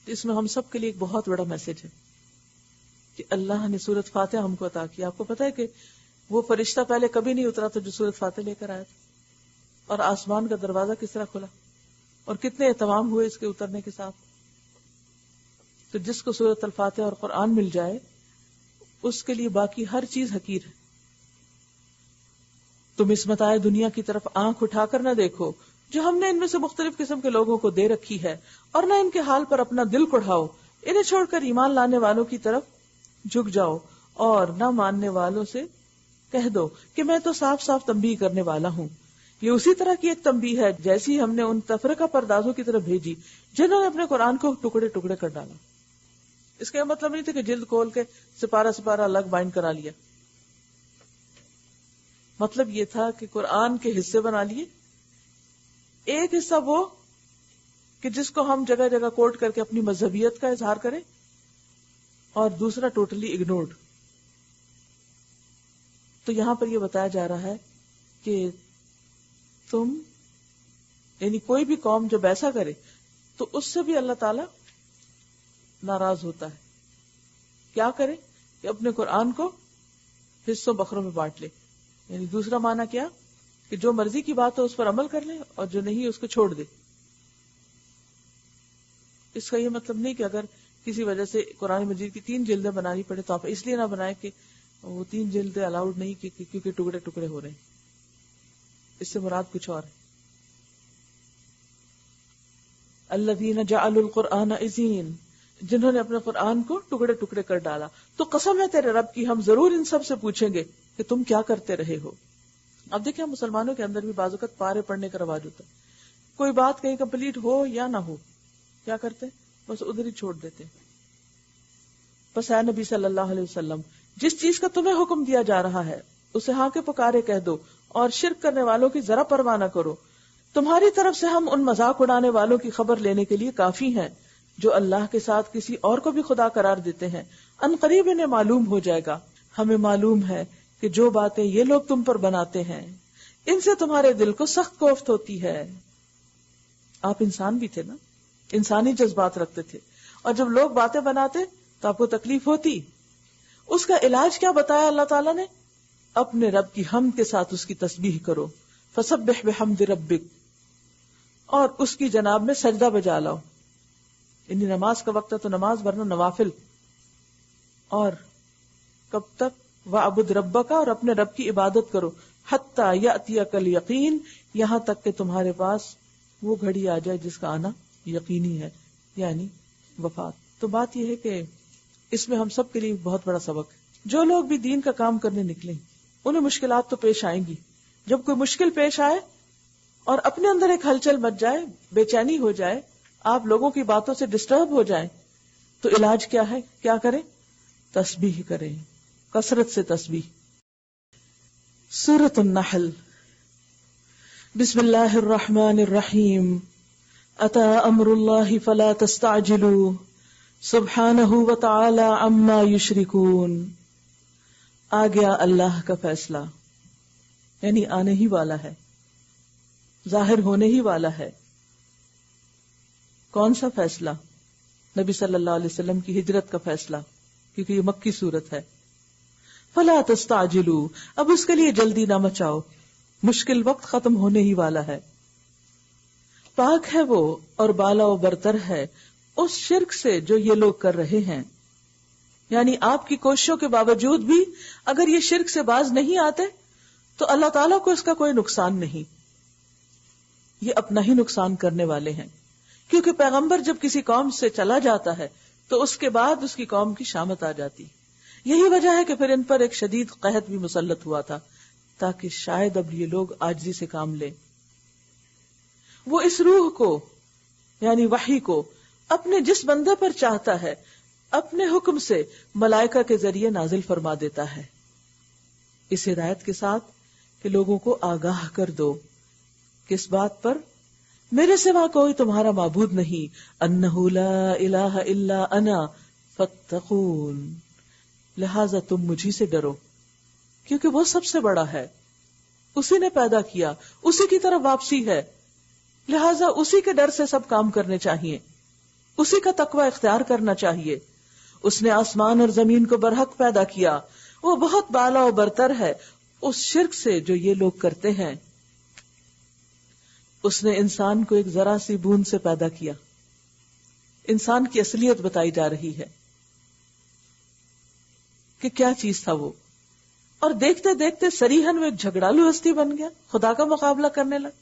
اس میں ہم سب کے لیے ایک بہت بڑا میسج ہے کہ اللہ نے سورۃ فاتحہ ہم کو عطا کیا. آپ کو پتا ہے کہ وہ فرشتہ پہلے کبھی نہیں اترا تھا جو سورۃ فاتحہ لے کر آیا تھا، اور آسمان کا دروازہ کس طرح کھلا اور کتنے اہتمام ہوئے اس کے اترنے کے ساتھ. تو جس کو سورۃ الفاتحہ اور قرآن مل جائے اس کے لیے باقی ہر چیز حقیر ہے. تم اس متاع دنیا کی طرف آنکھ اٹھا کر نہ دیکھو جو ہم نے ان میں سے مختلف قسم کے لوگوں کو دے رکھی ہے، اور نہ ان کے حال پر اپنا دل کڑھاؤ. انہیں چھوڑ کر ایمان لانے والوں کی طرف جھک جاؤ اور نہ ماننے والوں سے کہہ دو کہ میں تو صاف صاف تنبیہ کرنے والا ہوں. یہ اسی طرح کی ایک تنبیہ ہے جیسی ہم نے ان تفرقہ پردازوں کی طرف بھیجی جنہوں نے اپنے قرآن کو ٹکڑے ٹکڑے کر ڈالا. اس کا مطلب نہیں تھا کہ جلد کھول کے سپارہ سپارہ الگ بائنڈ کرا لیا. مطلب یہ تھا کہ قرآن کے حصے بنا لیے، ایک حصہ وہ کہ جس کو ہم جگہ جگہ کوٹ کر کے اپنی مذہبیت کا اظہار کریں، اور دوسرا ٹوٹلی اگنورڈ. تو یہاں پر یہ بتایا جا رہا ہے کہ تم یعنی کوئی بھی قوم جب ایسا کرے تو اس سے بھی اللہ تعالی ناراض ہوتا ہے. کیا کرے کہ اپنے قرآن کو حصوں بکھروں میں بانٹ لے. یعنی دوسرا معنی کیا کہ جو مرضی کی بات ہو اس پر عمل کر لے اور جو نہیں اس کو چھوڑ دے. اس کا یہ مطلب نہیں کہ اگر کسی وجہ سے قرآن مجید کی 3 جلدیں بنانی پڑے تو آپ اس لیے نہ بنائیں کہ وہ 3 جلدیں الاؤڈ نہیں کیونکہ ٹکڑے ٹکڑے ہو رہے ہیں. اس سے مراد کچھ اور ہے. الذین جعلوا القرآن عضین، جنہوں نے اپنے قرآن کو ٹکڑے ٹکڑے کر ڈالا. تو قسم ہے تیرے رب کی، ہم ضرور ان سب سے پوچھیں گے کہ تم کیا کرتے رہے ہو. اب دیکھیں مسلمانوں کے اندر بھی بعض اوقات پارے پڑھنے کا رواج ہوتا ہے. کوئی بات کہیں کمپلیٹ ہو یا نہ ہو، کیا کرتے بس ادھر ہی چھوڑ دیتے. بس اے نبی صلی اللہ علیہ وسلم، جس چیز کا تمہیں حکم دیا جا رہا ہے اسے ہاں کے پکارے کہہ دو، اور شرک کرنے والوں کی ذرا پرواہ نہ کرو. تمہاری طرف سے ہم ان مذاق اڑانے والوں کی خبر لینے کے لیے کافی ہیں جو اللہ کے ساتھ کسی اور کو بھی خدا قرار دیتے ہیں. ان قریب انہیں معلوم ہو جائے گا، ہمیں معلوم ہے کہ جو باتیں یہ لوگ تم پر بناتے ہیں ان سے تمہارے دل کو سخت کوفت ہوتی ہے. آپ انسان بھی تھے نا، انسانی جذبات رکھتے تھے، اور جب لوگ باتیں بناتے تو آپ کو تکلیف ہوتی. اس کا علاج کیا بتایا اللہ تعالیٰ نے؟ اپنے رب کی حمد کے ساتھ اس کی تسبیح کرو. فسبح بحمد ربک، اور اس کی جناب میں سجدہ بجا لاؤ. یعنی نماز کا وقت ہے تو نماز، ورنہ نوافل. اور کب تک؟ وَعْبُدْ رَبَّكَ، اور اپنے رب کی عبادت کرو. حَتَّى يَأْتِيَكَ الْيَقِينُ، یہاں تک کہ تمہارے پاس وہ گھڑی آ جائے جس کا آنا یقینی ہے، یعنی وفات. تو بات یہ ہے کہ اس میں ہم سب کے لیے بہت بڑا سبق ہے. جو لوگ بھی دین کا کام کرنے نکلیں انہیں مشکلات تو پیش آئیں گی. جب کوئی مشکل پیش آئے اور اپنے اندر ایک ہلچل مچ جائے، بے چینی ہو جائے، آپ لوگوں کی باتوں سے ڈسٹرب ہو جائیں، تو علاج کیا ہے؟ کیا کریں؟ تسبیح کریں، کثرت سے تسبیح. سورۃ النحل. بسم اللہ الرحمن الرحیم. اتی امر اللہ فلا تستعجلوا سبحانہ وتعالی عما یشرکون. آ گیا اللہ کا فیصلہ، یعنی آنے ہی والا ہے، ظاہر ہونے ہی والا ہے. کون سا فیصلہ؟ نبی صلی اللہ علیہ وسلم کی ہجرت کا فیصلہ، کیونکہ یہ مکی صورت ہے. فلا تستعجلوا، اب اس کے لیے جلدی نہ مچاؤ، مشکل وقت ختم ہونے ہی والا ہے. پاک ہے وہ اور بالا و برتر ہے اس شرک سے جو یہ لوگ کر رہے ہیں. یعنی آپ کی کوششوں کے باوجود بھی اگر یہ شرک سے باز نہیں آتے تو اللہ تعالیٰ کو اس کا کوئی نقصان نہیں، یہ اپنا ہی نقصان کرنے والے ہیں. کیونکہ پیغمبر جب کسی قوم سے چلا جاتا ہے تو اس کے بعد اس کی قوم کی شامت آ جاتی. یہی وجہ ہے کہ پھر ان پر ایک شدید قحط بھی مسلط ہوا تھا، تاکہ شاید اب یہ لوگ عاجزی سے کام لیں. وہ اس روح کو یعنی وحی کو اپنے جس بندے پر چاہتا ہے اپنے حکم سے ملائکہ کے ذریعے نازل فرما دیتا ہے، اس ہدایت کے ساتھ کہ لوگوں کو آگاہ کر دو. کس بات پر؟ میرے سوا کوئی تمہارا معبود نہیں، انہ لا الہ الا انا فاتقون، لہذا تم مجھی سے ڈرو، کیونکہ وہ سب سے بڑا ہے، اسی نے پیدا کیا، اسی کی طرف واپسی ہے، لہذا اسی کے ڈر سے سب کام کرنے چاہیے، اسی کا تقوی اختیار کرنا چاہیے. اس نے آسمان اور زمین کو برحق پیدا کیا، وہ بہت بالا و برتر ہے اس شرک سے جو یہ لوگ کرتے ہیں. اس نے انسان کو ایک ذرا سی بوند سے پیدا کیا. انسان کی اصلیت بتائی جا رہی ہے کہ کیا چیز تھا وہ، اور دیکھتے دیکھتے سریحن میں ایک جھگڑالو ہستی بن گیا، خدا کا مقابلہ کرنے لگا.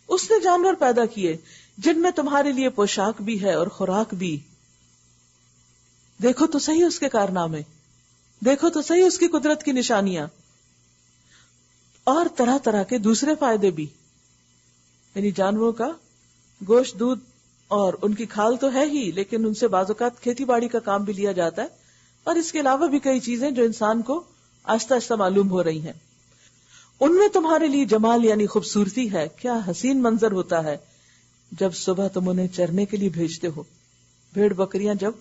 اس نے جانور پیدا کیے جن میں تمہارے لیے پوشاک بھی ہے اور خوراک بھی. دیکھو تو صحیح اس کے کارنامے، دیکھو تو صحیح اس کی قدرت کی نشانیاں، اور طرح طرح کے دوسرے فائدے بھی. یعنی جانوروں کا گوشت، دودھ اور ان کی کھال تو ہے ہی، لیکن ان سے بعض اوقات کھیتی باڑی کا کام بھی لیا جاتا ہے، اور اس کے علاوہ بھی کئی چیزیں جو انسان کو آہستہ آہستہ معلوم ہو رہی ہیں. ان میں تمہارے لیے جمال یعنی خوبصورتی ہے، کیا حسین منظر ہوتا ہے. جب صبح تم انہیں چرنے کے لیے بھیجتے ہو. بھیڑ بکریاں جب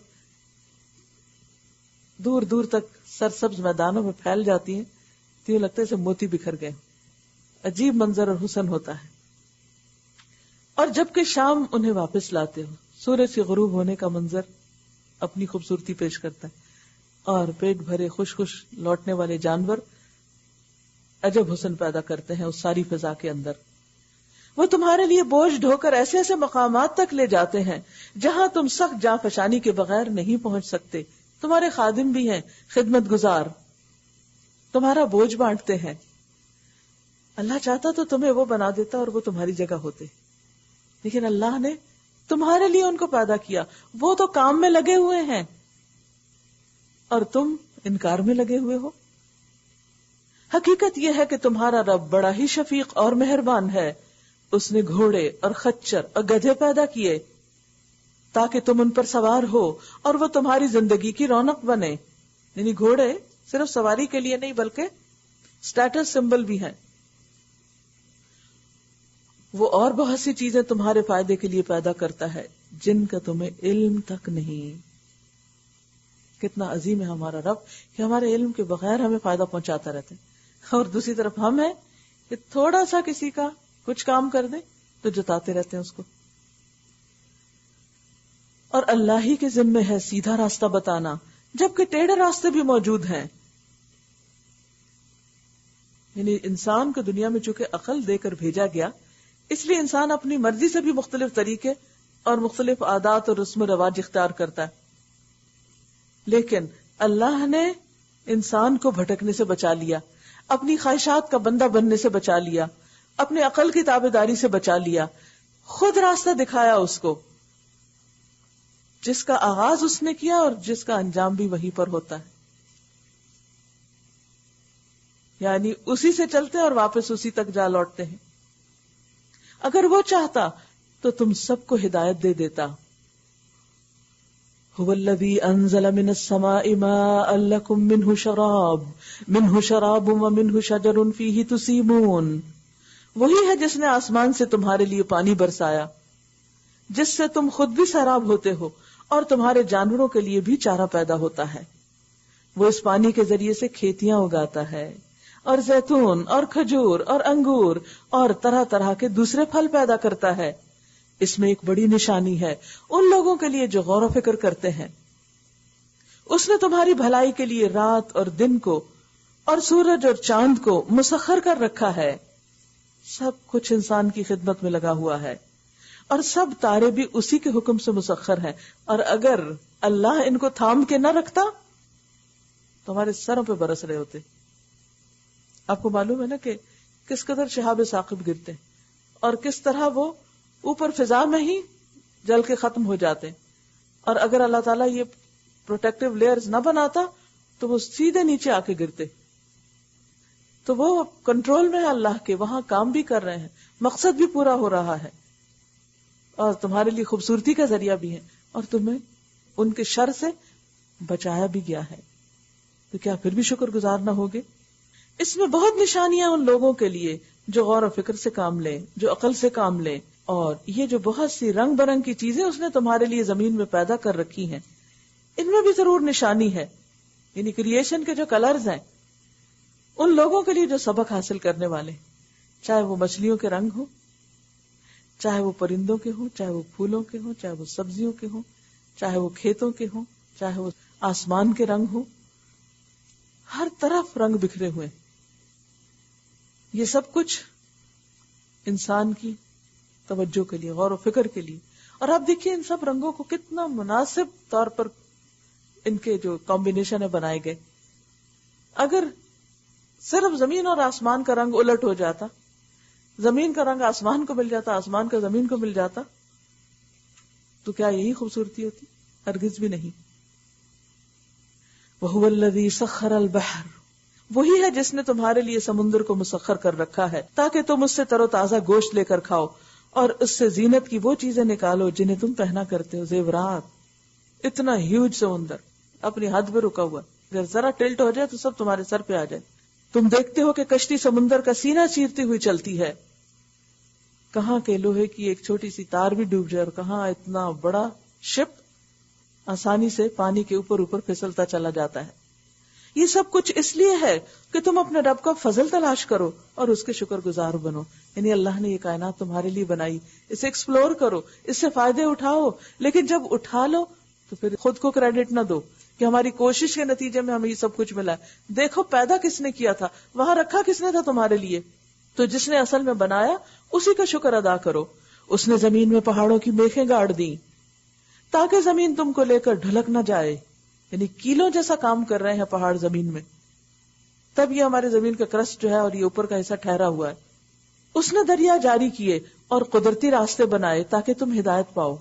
دور دور تک سرسبز میدانوں میں پھیل جاتی ہیں تو یہ لگتا ہے جیسے موتی بکھر گئے. عجیب منظر اور حسن ہوتا ہے. اور جب کہ شام انہیں واپس لاتے ہو, سورج کے غروب ہونے کا منظر اپنی خوبصورتی پیش کرتا ہے, اور پیٹ بھرے خوش خوش لوٹنے والے جانور عجب حسن پیدا کرتے ہیں اس ساری فضا کے اندر. وہ تمہارے لیے بوجھ ڈھو کر ایسے ایسے مقامات تک لے جاتے ہیں جہاں تم سخت جاں فشانی کے بغیر نہیں پہنچ سکتے. تمہارے خادم بھی ہیں, خدمت گزار, تمہارا بوجھ بانٹتے ہیں. اللہ چاہتا تو تمہیں وہ بنا دیتا اور وہ تمہاری جگہ ہوتے, لیکن اللہ نے تمہارے لیے ان کو پیدا کیا. وہ تو کام میں لگے ہوئے ہیں اور تم انکار میں لگے ہوئے ہو. حقیقت یہ ہے کہ تمہارا رب بڑا ہی شفیق اور مہربان ہے. اس نے گھوڑے اور خچر اور گدھے پیدا کیے تاکہ تم ان پر سوار ہو اور وہ تمہاری زندگی کی رونق بنے. یعنی گھوڑے صرف سواری کے لیے نہیں بلکہ اسٹیٹس سمبل بھی ہیں. وہ اور بہت سی چیزیں تمہارے فائدے کے لیے پیدا کرتا ہے جن کا تمہیں علم تک نہیں. کتنا عظیم ہے ہمارا رب کہ ہمارے علم کے بغیر ہمیں فائدہ پہنچاتا رہتا ہے. اور دوسری طرف ہم ہیں کہ تھوڑا سا کسی کا کچھ کام کر دیں تو جتاتے رہتے ہیں اس کو. اور اللہ ہی کے ذمے ہے سیدھا راستہ بتانا, جبکہ ٹیڑھے راستے بھی موجود ہیں. یعنی انسان کو دنیا میں چونکہ عقل دے کر بھیجا گیا, اس لیے انسان اپنی مرضی سے بھی مختلف طریقے اور مختلف عادات اور رسم و رواج اختیار کرتا ہے. لیکن اللہ نے انسان کو بھٹکنے سے بچا لیا, اپنی خواہشات کا بندہ بننے سے بچا لیا, اپنی عقل کی تابعداری سے بچا لیا. خود راستہ دکھایا اس کو, جس کا آغاز اس نے کیا اور جس کا انجام بھی وہیں پر ہوتا ہے. یعنی اسی سے چلتے اور واپس اسی تک جا لوٹتے ہیں. اگر وہ چاہتا تو تم سب کو ہدایت دے دیتا. هو الذی انزل من السماء ماء لکم منہ شراب ومنہ شجر فیہ تسیمون. وہی ہے جس نے آسمان سے تمہارے لیے پانی برسایا جس سے تم خود بھی سیراب ہوتے ہو اور تمہارے جانوروں کے لیے بھی چارہ پیدا ہوتا ہے. وہ اس پانی کے ذریعے سے کھیتیاں اگاتا ہے اور زیتون اور کھجور اور انگور اور طرح طرح کے دوسرے پھل پیدا کرتا ہے. اس میں ایک بڑی نشانی ہے ان لوگوں کے لیے جو غور و فکر کرتے ہیں. اس نے تمہاری بھلائی کے لیے رات اور دن کو اور سورج اور چاند کو مسخر کر رکھا ہے. سب کچھ انسان کی خدمت میں لگا ہوا ہے اور سب تارے بھی اسی کے حکم سے مسخر ہیں. اور اگر اللہ ان کو تھام کے نہ رکھتا تو ہمارے سروں پہ برس رہے ہوتے. آپ کو معلوم ہے نا کہ کس قدر شہاب ثاقب گرتے اور کس طرح وہ اوپر فضا میں ہی جل کے ختم ہو جاتے. اور اگر اللہ تعالیٰ یہ پروٹیکٹیو لیئرز نہ بناتا تو وہ سیدھے نیچے آ کے گرتے. تو وہ کنٹرول میں ہے اللہ کے, وہاں کام بھی کر رہے ہیں, مقصد بھی پورا ہو رہا ہے اور تمہارے لیے خوبصورتی کا ذریعہ بھی ہے اور تمہیں ان کے شر سے بچایا بھی گیا ہے. تو کیا پھر بھی شکر گزار نہ ہوگے؟ اس میں بہت نشانیاں ان لوگوں کے لیے جو غور و فکر سے کام لیں, جو عقل سے کام لیں. اور یہ جو بہت سی رنگ برنگ کی چیزیں اس نے تمہارے لیے زمین میں پیدا کر رکھی ہیں, ان میں بھی ضرور نشانی ہے. یعنی کریشن کے جو کلرز ہیں ان لوگوں کے لیے جو سبق حاصل کرنے والے, چاہے وہ مچھلیوں کے رنگ ہو, چاہے وہ پرندوں کے ہوں, چاہے وہ پھولوں کے ہوں, چاہے وہ سبزیوں کے ہوں, چاہے وہ کھیتوں کے ہوں, چاہے وہ آسمان کے رنگ ہوں, ہر طرف رنگ بکھرے ہوئے. یہ سب کچھ انسان کی توجہ کے لیے, غور و فکر کے لیے. اور آپ دیکھیے ان سب رنگوں کو کتنا مناسب طور پر ان کے جو کمبینیشن ہے بنائے گئے. اگر صرف زمین اور آسمان کا رنگ الٹ ہو جاتا, زمین کا رنگ آسمان کو مل جاتا, آسمان کا زمین کو مل جاتا, تو کیا یہی خوبصورتی ہوتی؟ ہرگز بھی نہیں. وَهُوَ الَّذِي سَخَّرَ الْبَحْرَ, وہی ہے جس نے تمہارے لیے سمندر کو مسخر کر رکھا ہے تاکہ تم اس سے تر و تازہ گوشت لے کر کھاؤ اور اس سے زینت کی وہ چیزیں نکالو جنہیں تم پہنا کرتے ہو, زیورات. اتنا ہیوج سمندر اپنی حد پہ رکا ہوا, اگر ذرا ٹلٹ ہو جائے تو سب تمہارے سر پہ آ جائے. تم دیکھتے ہو کہ کشتی سمندر کا سینہ چیرتی ہوئی چلتی ہے کہاں کے لوہے کی ایک چھوٹی سی تار بھی ڈوب جائے اور کہاں اتنا بڑا شپ آسانی سے پانی کے اوپر اوپر پھسلتا چلا جاتا ہے. یہ سب کچھ اس لیے ہے کہ تم اپنے رب کا فضل تلاش کرو اور اس کے شکر گزار بنو. یعنی اللہ نے یہ کائنات تمہارے لیے بنائی, اسے ایکسپلور کرو, اس سے فائدے اٹھاؤ, لیکن جب اٹھا لو تو پھر خود کو کریڈٹ نہ دو کہ ہماری کوشش کے نتیجے میں ہمیں یہ سب کچھ ملا. دیکھو پیدا کس نے کیا تھا, وہاں رکھا کس نے تھا تمہارے لیے. تو جس نے اصل میں بنایا اسی کا شکر ادا کرو. اس نے زمین میں پہاڑوں کی میخیں گاڑ دی تاکہ زمین تم کو لے کر ڈھلک نہ جائے. یعنی کیلوں جیسا کام کر رہے ہیں پہاڑ زمین میں, تب یہ ہمارے زمین کا کرسٹ جو ہے اور یہ اوپر کا حصہ ٹھہرا ہوا ہے. اس نے دریا جاری کیے اور قدرتی راستے بنائے تاکہ تم ہدایت پاؤ.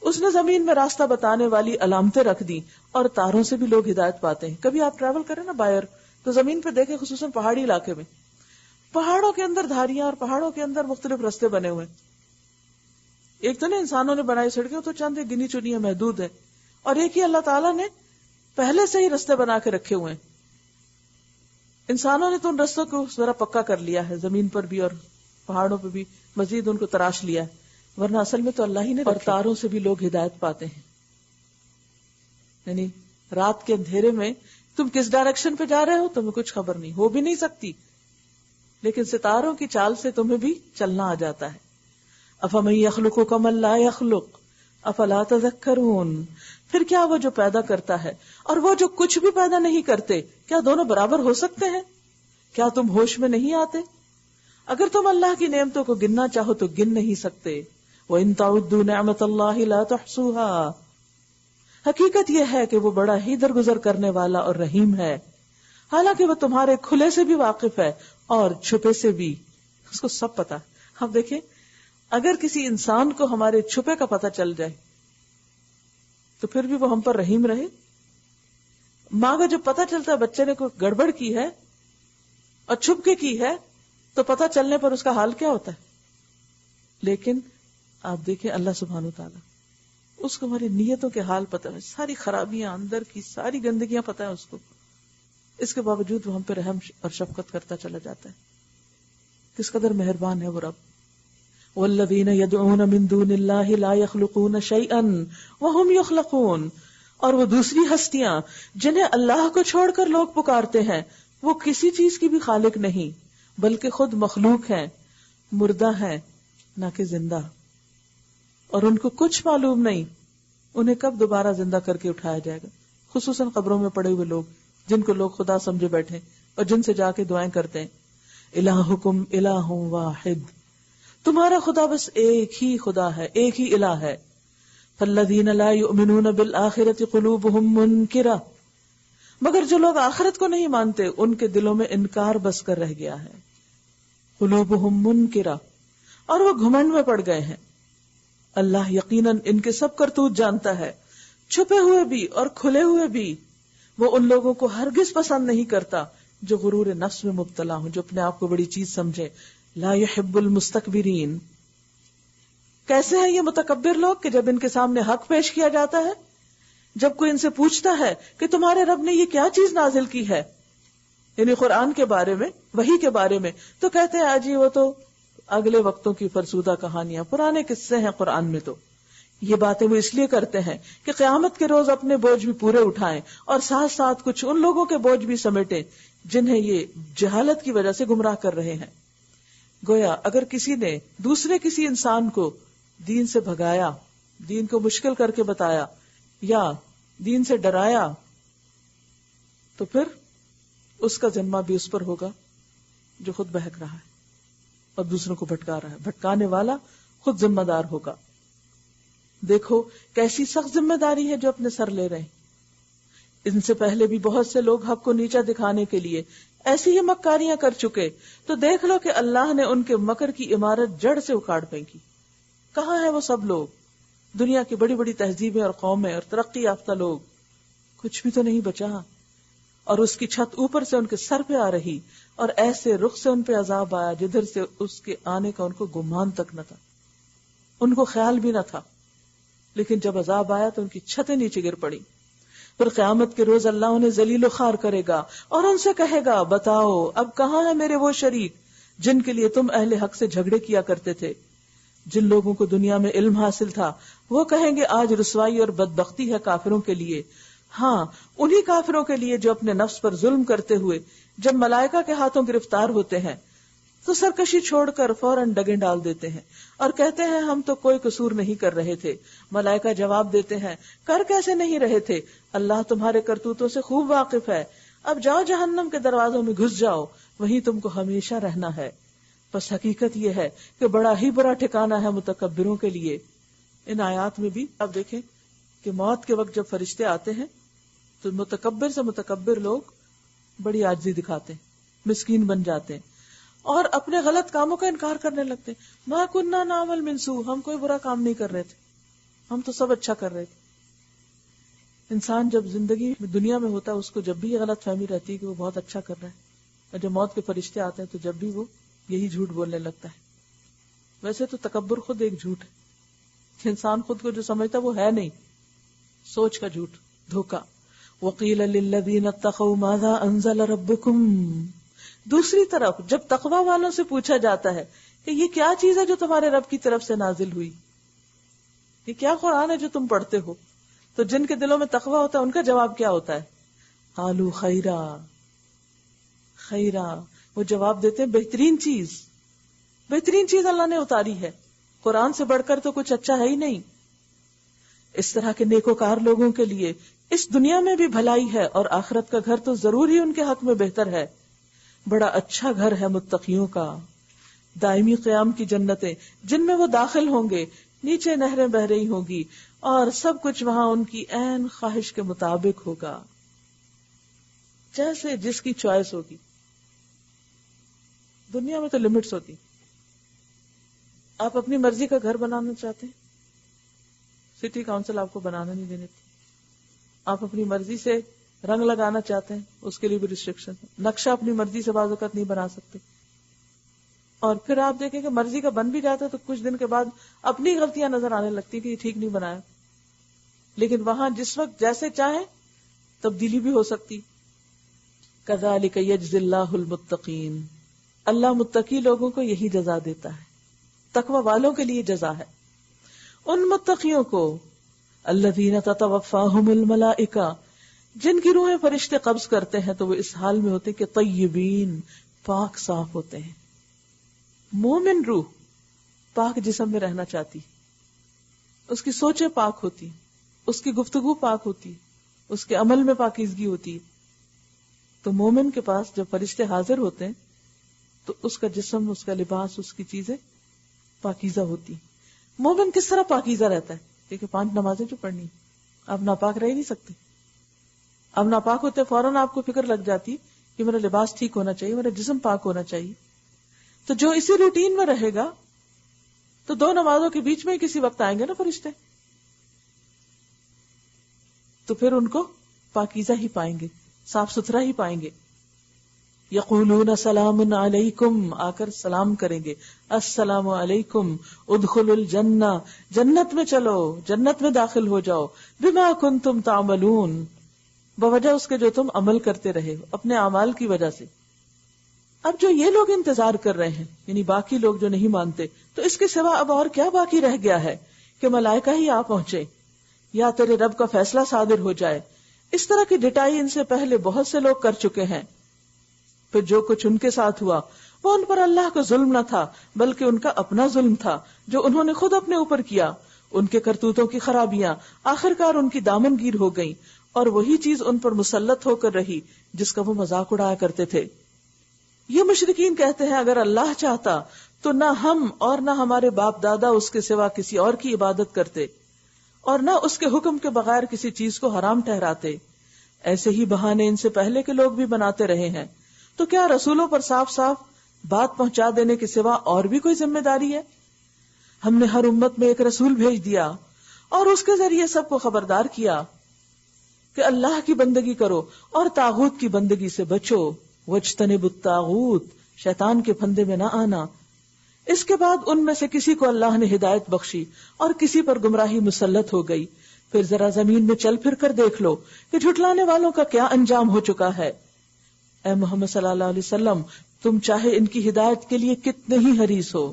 اس نے زمین میں راستہ بتانے والی علامتیں رکھ دی اور تاروں سے بھی لوگ ہدایت پاتے ہیں. کبھی آپ ٹریول کریں نا باہر تو زمین پہ دیکھیں, خصوصاً پہاڑی علاقے میں پہاڑوں کے اندر دھاریاں اور پہاڑوں کے اندر مختلف راستے بنے ہوئے. ایک تو نا انسانوں نے بنائی سڑکیں, تو چند گنی چنی محدود ہے, اور ایک ہی اللہ تعالیٰ نے پہلے سے ہی راستے بنا کے رکھے ہوئے ہیں. انسانوں نے تو ان رستوں کو ذرا پکا کر لیا ہے, زمین پر بھی اور پہاڑوں پہ بھی مزید ان کو تراش لیا ہے, ورنہ اصل میں تو اللہ ہی نے. اور تاروں سے بھی لوگ ہدایت پاتے ہیں. یعنی رات کے اندھیرے میں تم کس ڈائریکشن پہ جا رہے ہو تمہیں کچھ خبر نہیں, ہو بھی نہیں سکتی, لیکن ستاروں کی چال سے تمہیں بھی چلنا آ جاتا ہے. افمن یخلق کمن لا یخلق افلا تذکرون. پھر کیا وہ جو پیدا کرتا ہے اور وہ جو کچھ بھی پیدا نہیں کرتے, کیا دونوں برابر ہو سکتے ہیں؟ کیا تم ہوش میں نہیں آتے؟ اگر تم اللہ کی نعمتوں کو گننا چاہو تو گن نہیں سکتے. وَإِن تَعُدُّوا نِعْمَةَ اللَّهِ لَا تُحْصُوهَا. حقیقت یہ ہے کہ وہ بڑا ہی درگزر کرنے والا اور رحیم ہے, حالانکہ وہ تمہارے کھلے سے بھی واقف ہے اور چھپے سے بھی, اس کو سب پتا. اب دیکھیں, اگر کسی انسان کو ہمارے چھپے کا پتہ چل جائے تو پھر بھی وہ ہم پر رحیم رہے. ماں کو جب پتہ چلتا ہے بچے نے کوئی گڑبڑ کی ہے اور چھپ کے کی ہے تو پتہ چلنے پر اس کا حال کیا ہوتا ہے. لیکن آپ دیکھیں اللہ سبحانہ وتعالی, اس کو ہماری نیتوں کے حال پتہ ہے, ساری خرابیاں اندر کی ساری گندگیاں پتہ ہے اس کو, اس کے باوجود وہ ہم پہ رحم اور شفقت کرتا چلا جاتا ہے. کس قدر مہربان ہے وہ رب. والذین یدعون من دون اللہ لا یخلقون شیئا وہم یخلقون. اور وہ دوسری ہستیاں جنہیں اللہ کو چھوڑ کر لوگ پکارتے ہیں, وہ کسی چیز کی بھی خالق نہیں بلکہ خود مخلوق ہیں, مردہ ہیں نہ کہ زندہ, اور ان کو کچھ معلوم نہیں انہیں کب دوبارہ زندہ کر کے اٹھایا جائے گا. خصوصاً قبروں میں پڑے ہوئے لوگ جن کو لوگ خدا سمجھے بیٹھے اور جن سے جا کے دعائیں کرتے ہیں. الہکم الہ واحد, تمہارا خدا بس ایک ہی خدا ہے, ایک ہی الہ ہے. فالذین لا یؤمنون بالآخرۃ قلوبہم منکرہ. مگر جو لوگ آخرت کو نہیں مانتے ان کے دلوں میں انکار بس کر رہ گیا ہے. قلوبہم منکرہ, اور وہ گھمنڈ میں پڑ گئے ہیں. اللہ یقیناً ان کے سب کرتوت جانتا ہے, چھپے ہوئے بھی اور کھلے ہوئے بھی. وہ ان لوگوں کو ہرگز پسند نہیں کرتا جو غرور نفس میں مبتلا ہوں, جو اپنے آپ کو بڑی چیز سمجھے. لا يحب المستكبرین. کیسے ہیں یہ متکبر لوگ کہ جب ان کے سامنے حق پیش کیا جاتا ہے, جب کوئی ان سے پوچھتا ہے کہ تمہارے رب نے یہ کیا چیز نازل کی ہے, یعنی قرآن کے بارے میں, وحی کے بارے میں, تو کہتے ہیں آجی وہ تو اگلے وقتوں کی فرسودہ کہانیاں, پرانے قصے ہیں قرآن میں. تو یہ باتیں وہ اس لیے کرتے ہیں کہ قیامت کے روز اپنے بوجھ بھی پورے اٹھائیں اور ساتھ ساتھ کچھ ان لوگوں کے بوجھ بھی سمیٹیں جنہیں یہ جہالت کی وجہ سے گمراہ کر رہے ہیں. گویا اگر کسی نے دوسرے کسی انسان کو دین سے بھگایا, دین کو مشکل کر کے بتایا یا دین سے ڈرایا, تو پھر اس کا ذمہ بھی اس پر ہوگا جو خود بہک رہا ہے اور دوسروں کو بھٹکا رہا ہے. بھٹکانے والا خود ذمہ دار ہوگا. دیکھو کیسی سخت ذمہ داری ہے جو اپنے سر لے رہے ہیں. ان سے پہلے بھی بہت سے لوگ حق کو نیچا دکھانے کے لیے ایسی ہی مکاریاں کر چکے, تو دیکھ لو کہ اللہ نے ان کے مکر کی عمارت جڑ سے اکھاڑ پھینکی. کہاں ہیں وہ سب لوگ؟ دنیا کی بڑی بڑی تہذیبیں اور قومیں اور ترقی یافتہ لوگ, کچھ بھی تو نہیں بچا. اور اس کی چھت اوپر سے ان کے سر پہ آ رہی, اور ایسے رخ سے ان پہ عذاب آیا جدھر سے اس کے آنے کا ان کو گمان تک نہ تھا, ان کو خیال بھی نہ تھا. لیکن جب عذاب آیا تو ان کی چھتیں نیچے گر پڑی. پھر قیامت کے روز اللہ انہیں ذلیل و خوار کرے گا اور ان سے کہے گا, بتاؤ اب کہاں ہے میرے وہ شریک جن کے لیے تم اہل حق سے جھگڑے کیا کرتے تھے. جن لوگوں کو دنیا میں علم حاصل تھا وہ کہیں گے آج رسوائی اور بدبختی ہے کافروں کے لیے. ہاں انہی کافروں کے لیے جو اپنے نفس پر ظلم کرتے ہوئے جب ملائکہ کے ہاتھوں گرفتار ہوتے ہیں تو سرکشی چھوڑ کر فوراً ڈگیں ڈال دیتے ہیں اور کہتے ہیں ہم تو کوئی قصور نہیں کر رہے تھے. ملائکہ جواب دیتے ہیں کر کیسے نہیں رہے تھے, اللہ تمہارے کرتوتوں سے خوب واقف ہے. اب جاؤ جہنم کے دروازوں میں گھس جاؤ, وہیں تم کو ہمیشہ رہنا ہے. بس حقیقت یہ ہے کہ بڑا ہی برا ٹھکانہ ہے متکبروں کے لیے. ان آیات میں بھی آپ دیکھیں کہ موت کے وقت جب فرشتے آتے ہیں تو متکبر سے متکبر لوگ بڑی عاجزی دکھاتے ہیں, مسکین بن جاتے ہیں اور اپنے غلط کاموں کا انکار کرنے لگتے ہیں. ما کننا نعمل من سوء, ہم کوئی برا کام نہیں کر رہے تھے, ہم تو سب اچھا کر رہے تھے. انسان جب زندگی دنیا میں ہوتا ہے اس کو جب بھی یہ غلط فہمی رہتی ہے کہ وہ بہت اچھا کر رہا ہے, اور جب موت کے فرشتے آتے ہیں تو جب بھی وہ یہی جھوٹ بولنے لگتا ہے. ویسے تو تکبر خود ایک جھوٹ ہے. انسان خود کو جو سمجھتا ہے وہ ہے نہیں, سوچ کا جھوٹ, دھوکا. وَقِيلَ لِلَّذِينَ اتَّقَوْا مَاذَا أَنزَلَ رَبُّكُمْ, دوسری طرف جب تقوی والوں سے پوچھا جاتا ہے کہ یہ کیا چیز ہے جو تمہارے رب کی طرف سے نازل ہوئی, یہ کیا قرآن ہے جو تم پڑھتے ہو, تو جن کے دلوں میں تقوی ہوتا ہے ان کا جواب کیا ہوتا ہے؟ قالوا خیرا, خیرا, وہ جواب دیتے ہیں بہترین چیز, بہترین چیز اللہ نے اتاری ہے, قرآن سے بڑھ کر تو کچھ اچھا ہے ہی نہیں. اس طرح کے نیکوکار لوگوں کے لیے اس دنیا میں بھی بھلائی ہے اور آخرت کا گھر تو ضرور ہی ان کے حق میں بہتر ہے. بڑا اچھا گھر ہے متقیوں کا, دائمی قیام کی جنتیں جن میں وہ داخل ہوں گے, نیچے نہریں بہ رہی ہوں گی اور سب کچھ وہاں ان کی عین خواہش کے مطابق ہوگا, جیسے جس کی چوائس ہوگی. دنیا میں تو لمٹس ہوتی, آپ اپنی مرضی کا گھر بنانا چاہتے ہیں, سٹی کاؤنسل آپ کو بنانا نہیں دینے تھی. آپ اپنی مرضی سے رنگ لگانا چاہتے ہیں, اس کے لیے بھی ریسٹرکشن ہے. نقشہ اپنی مرضی سے بعض اوقات نہیں بنا سکتے. اور پھر آپ دیکھیں کہ مرضی کا بن بھی جاتا ہے تو کچھ دن کے بعد اپنی غلطیاں نظر آنے لگتی کہ یہ ٹھیک نہیں بنایا. لیکن وہاں جس وقت جیسے چاہیں تبدیلی بھی ہو سکتی. کذالک یجزی اللہ المتقین, اللہ متقی لوگوں کو یہی جزا دیتا ہے, تقوی والوں کے لیے جزا ہے. ان متقیوں کو الذین تتوفاہم الملائکہ, جن کی روحیں فرشتے قبض کرتے ہیں تو وہ اس حال میں ہوتے کہ طیبین, پاک صاف ہوتے ہیں. مومن روح پاک جسم میں رہنا چاہتی, اس کی سوچیں پاک ہوتی, اس کی گفتگو پاک ہوتی, اس کے عمل میں پاکیزگی ہوتی. تو مومن کے پاس جب فرشتے حاضر ہوتے ہیں تو اس کا جسم, اس کا لباس, اس کی چیزیں پاکیزہ ہوتی. مومن کس طرح پاکیزہ رہتا ہے؟ دیکھیں 5 نمازیں جو پڑھنی, آپ ناپاک رہ ہی نہیں سکتے. اب ناپاک ہوتے فوراً آپ کو فکر لگ جاتی کہ میرا لباس ٹھیک ہونا چاہیے, میرا جسم پاک ہونا چاہیے. تو جو اسی روٹین میں رہے گا تو 2 نمازوں کے بیچ میں کسی وقت آئیں گے نا فرشتے, تو پھر ان کو پاکیزہ ہی پائیں گے, صاف ستھرا ہی پائیں گے. یقولون سلام علیکم, آ کر سلام کریں گے, السلام علیکم, ادخلوا الجنہ, جنت میں چلو, جنت میں داخل ہو جاؤ, بما کنتم تعملون, بوجہ اس کے جو تم عمل کرتے رہے اپنے اعمال کی وجہ سے. اب جو یہ لوگ انتظار کر رہے ہیں, یعنی باقی لوگ جو نہیں مانتے, تو اس کے سوا اب اور کیا باقی رہ گیا ہے کہ ملائکہ ہی آ پہنچے یا تیرے رب کا فیصلہ صادر ہو جائے. اس طرح کی ڈٹائی ان سے پہلے بہت سے لوگ کر چکے ہیں. پھر جو کچھ ان کے ساتھ ہوا وہ ان پر اللہ کا ظلم نہ تھا بلکہ ان کا اپنا ظلم تھا جو انہوں نے خود اپنے اوپر کیا. ان کے کرتوتوں کی خرابیاں آخرکار ان کی دامن گیر ہو گئیں اور وہی چیز ان پر مسلط ہو کر رہی جس کا وہ مذاق اڑایا کرتے تھے. یہ مشرکین کہتے ہیں اگر اللہ چاہتا تو نہ ہم اور نہ ہمارے باپ دادا اس کے سوا کسی اور کی عبادت کرتے اور نہ اس کے حکم کے بغیر کسی چیز کو حرام ٹھہراتے. ایسے ہی بہانے ان سے پہلے کے لوگ بھی بناتے رہے ہیں. تو کیا رسولوں پر صاف صاف بات پہنچا دینے کے سوا اور بھی کوئی ذمہ داری ہے؟ ہم نے ہر امت میں ایک رسول بھیج دیا اور اس کے ذریعے سب کو خبردار کیا کہ اللہ کی بندگی کرو اور طاغوت کی بندگی سے بچو. وَاجْتَنِبُوا الطَّاغُوتَ, شیطان کے پھندے میں نہ آنا. اس کے بعد ان میں سے کسی کو اللہ نے ہدایت بخشی اور کسی پر گمراہی مسلط ہو گئی. پھر ذرا زمین میں چل پھر کر دیکھ لو کہ جھٹلانے والوں کا کیا انجام ہو چکا ہے. اے محمد صلی اللہ علیہ وسلم, تم چاہے ان کی ہدایت کے لیے کتنے ہی حریص ہو.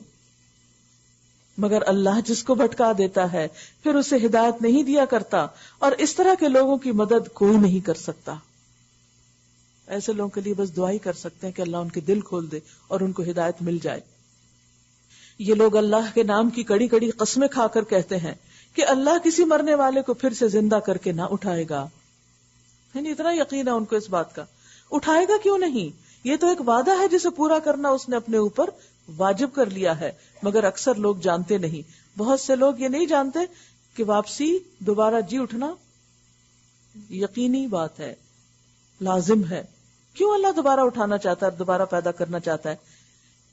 مگر اللہ جس کو بھٹکا دیتا ہے پھر اسے ہدایت نہیں دیا کرتا، اور اس طرح کے لوگوں کی مدد کوئی نہیں کر سکتا. ایسے لوگوں کے لیے بس دعا ہی کر سکتے ہیں کہ اللہ ان کے دل کھول دے اور ان کو ہدایت مل جائے. یہ لوگ اللہ کے نام کی کڑی کڑی قسمیں کھا کر کہتے ہیں کہ اللہ کسی مرنے والے کو پھر سے زندہ کر کے نہ اٹھائے گا. یعنی اتنا یقین ہے ان کو اس بات کا. اٹھائے گا کیوں نہیں؟ یہ تو ایک وعدہ ہے جسے پورا کرنا اس نے اپنے اوپر واجب کر لیا ہے، مگر اکثر لوگ جانتے نہیں. بہت سے لوگ یہ نہیں جانتے کہ واپسی، دوبارہ جی اٹھنا یقینی بات ہے، لازم ہے. کیوں اللہ دوبارہ اٹھانا چاہتا ہے، دوبارہ پیدا کرنا چاہتا ہے؟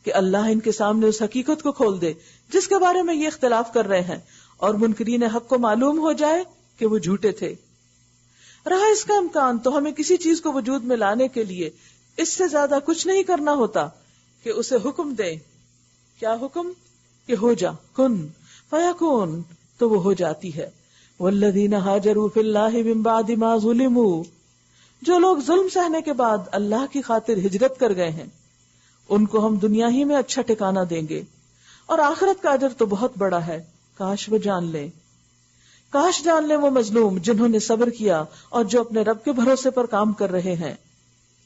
کہ اللہ ان کے سامنے اس حقیقت کو کھول دے جس کے بارے میں یہ اختلاف کر رہے ہیں، اور منکرین حق کو معلوم ہو جائے کہ وہ جھوٹے تھے. رہا اس کا امکان تو ہمیں کسی چیز کو وجود میں لانے کے لیے اس سے زیادہ کچھ نہیں کرنا ہوتا کہ اسے حکم دیں. کیا حکم؟ کہ ہو جا، کن فیکون، تو وہ ہو جاتی ہے. والذین ہاجروا فی اللہ من بعد ما ظلموا، جو لوگ ظلم سہنے کے بعد اللہ کی خاطر ہجرت کر گئے ہیں ان کو ہم دنیا ہی میں اچھا ٹھکانہ دیں گے، اور آخرت کا اجر تو بہت بڑا ہے. کاش وہ جان لیں، کاش جان لیں وہ مظلوم جنہوں نے صبر کیا اور جو اپنے رب کے بھروسے پر کام کر رہے ہیں.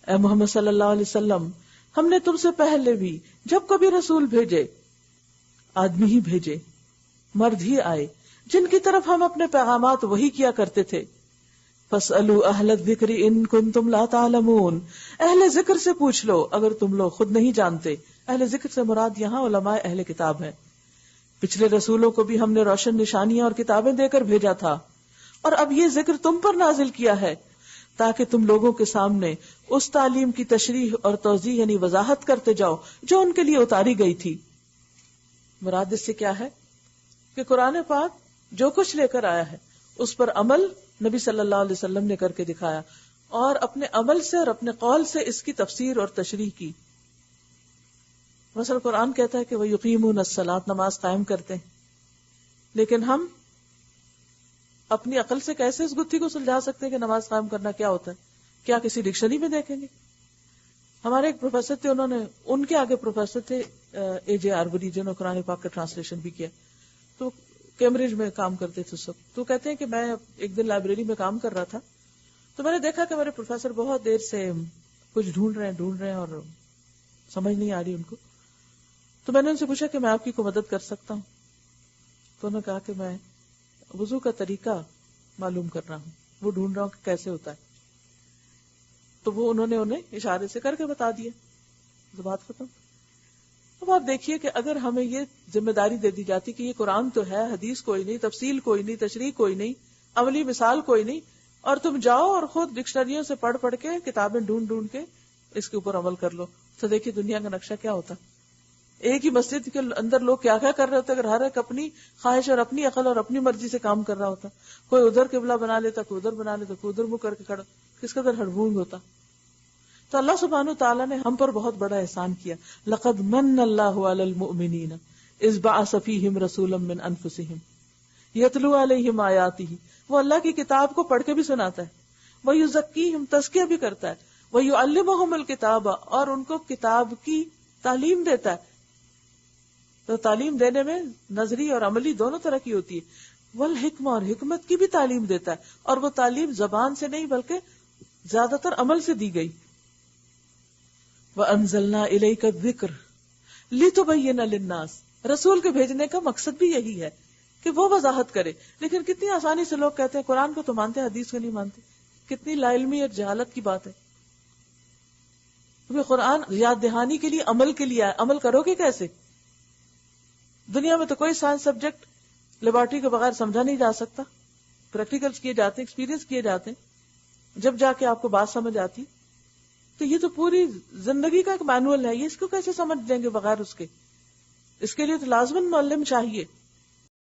اے محمد صلی اللہ علیہ وسلم، ہم نے تم سے پہلے بھی جب کبھی رسول بھیجے، آدمی ہی بھیجے، مرد ہی آئے جن کی طرف ہم اپنے پیغامات وحی کیا کرتے تھے. فَاسْأَلُوا أَهْلَ الذِّكْرِ إِن كُنتُمْ لَا تَعْلَمُونَ، اہل ذکر سے پوچھ لو اگر تم لوگ خود نہیں جانتے. اہل ذکر سے مراد یہاں علماء اہل کتاب ہیں. پچھلے رسولوں کو بھی ہم نے روشن نشانیاں اور کتابیں دے کر بھیجا تھا، اور اب یہ ذکر تم پر نازل کیا ہے تاکہ تم لوگوں کے سامنے اس تعلیم کی تشریح اور توضیح یعنی وضاحت کرتے جاؤ جو ان کے لیے اتاری گئی تھی. مراد اس سے کیا ہے کہ قرآن پاک جو کچھ لے کر آیا ہے اس پر عمل نبی صلی اللہ علیہ وسلم نے کر کے دکھایا، اور اپنے عمل سے اور اپنے قول سے اس کی تفسیر اور تشریح کی. مثلا قرآن کہتا ہے کہ وہ یقیمون الصلاۃ، نماز قائم کرتے ہیں، لیکن ہم اپنی عقل سے کیسے اس گتھی کو سلجھا سکتے ہیں کہ نماز قائم کرنا کیا ہوتا ہے؟ کیا کسی ڈکشنری میں دیکھیں گے؟ ہمارے ایک پروفیسر تھے، ان کے آگے پروفیسر تھے اے جے آربری، جنہوں نے قرآن پاک کا ٹرانسلیشن بھی کیا، تو کیمبرج میں کام کرتے تھے سب. تو کہتے ہیں کہ میں ایک دن لائبریری میں کام کر رہا تھا تو میں نے دیکھا کہ میرے پروفیسر بہت دیر سے کچھ ڈھونڈ رہے ہیں اور سمجھ نہیں آ رہی ان کو. تو میں نے ان سے پوچھا کہ میں آپ کی کو مدد کر سکتا ہوں؟ تو انہوں نے کہا کہ میں وضو کا طریقہ معلوم کر رہا ہوں، وہ ڈھونڈ رہا ہوں کہ کیسے ہوتا ہے. تو وہ انہوں نے انہیں اشارے سے کر کے بتا دیا، تو بات ختم. اب آپ دیکھیے کہ اگر ہمیں یہ ذمہ داری دے دی جاتی کہ یہ قرآن تو ہے، حدیث کوئی نہیں، تفصیل کوئی نہیں، تشریح کوئی نہیں، عملی مثال کوئی نہیں، اور تم جاؤ اور خود ڈکشنریوں سے پڑھ پڑھ کے کتابیں ڈھونڈ کے اس کے اوپر عمل کر لو، تو دیکھیے دنیا کا نقشہ کیا ہوتا. ایک ہی مسجد کے اندر لوگ کیا کیا کر رہے ہوتے اگر ہر ایک اپنی خواہش اور اپنی عقل اور اپنی مرضی سے کام کر رہا ہوتا. کوئی ادھر قبلہ بنا لیتا، کوئی ادھر بنا لیتا، کوئی ادھر منہ کر کے کھڑا، کس قدر ہڑبونگ ہوتا. تو اللہ سبحانہ وتعالیٰ نے ہم پر بہت بڑا احسان کیا. لقد من اللہ علی المؤمنین اذ بعث فیہم رسولا من انفسہم یتلو علیہم آیاتہ، وہ اللہ کی کتاب کو پڑھ کے بھی سناتا ہے، ویزکیہم، تزکیہ بھی کرتا ہے، ویعلمہم الکتاب، اور ان کو کتاب کی تعلیم دیتا ہے. تو تعلیم دینے میں نظری اور عملی دونوں طرح کی ہوتی ہے. والحکمہ، اور حکمت کی بھی تعلیم دیتا ہے، اور وہ تعلیم زبان سے نہیں بلکہ زیادہ تر عمل سے دی گئی. وَأَنزَلْنَا إِلَيْكَ الذِّكْرَ لِتُبَيِّنَ لِلنَّاسِ، رسول کے بھیجنے کا مقصد بھی یہی ہے کہ وہ وضاحت کرے. لیکن کتنی آسانی سے لوگ کہتے ہیں قرآن کو تو مانتے ہیں، حدیث کو نہیں مانتے. کتنی لا علمی اور جہالت کی بات ہے. کیونکہ قرآن یاد دہانی کے لیے، عمل کے لیے ہے. عمل کرو گے کیسے؟ دنیا میں تو کوئی سائنس سبجیکٹ لیبارٹری کے بغیر سمجھا نہیں جا سکتا. پریکٹیکلز کیے جاتے ہیں، ایکسپیرینس کیے جاتے ہیں، جب جا کے آپ کو بات سمجھ آتی. تو یہ تو پوری زندگی کا ایک مینول ہے، یہ اس کو کیسے سمجھ لیں گے بغیر اس کے؟ اس کے لیے تو لازماً معلم چاہیے.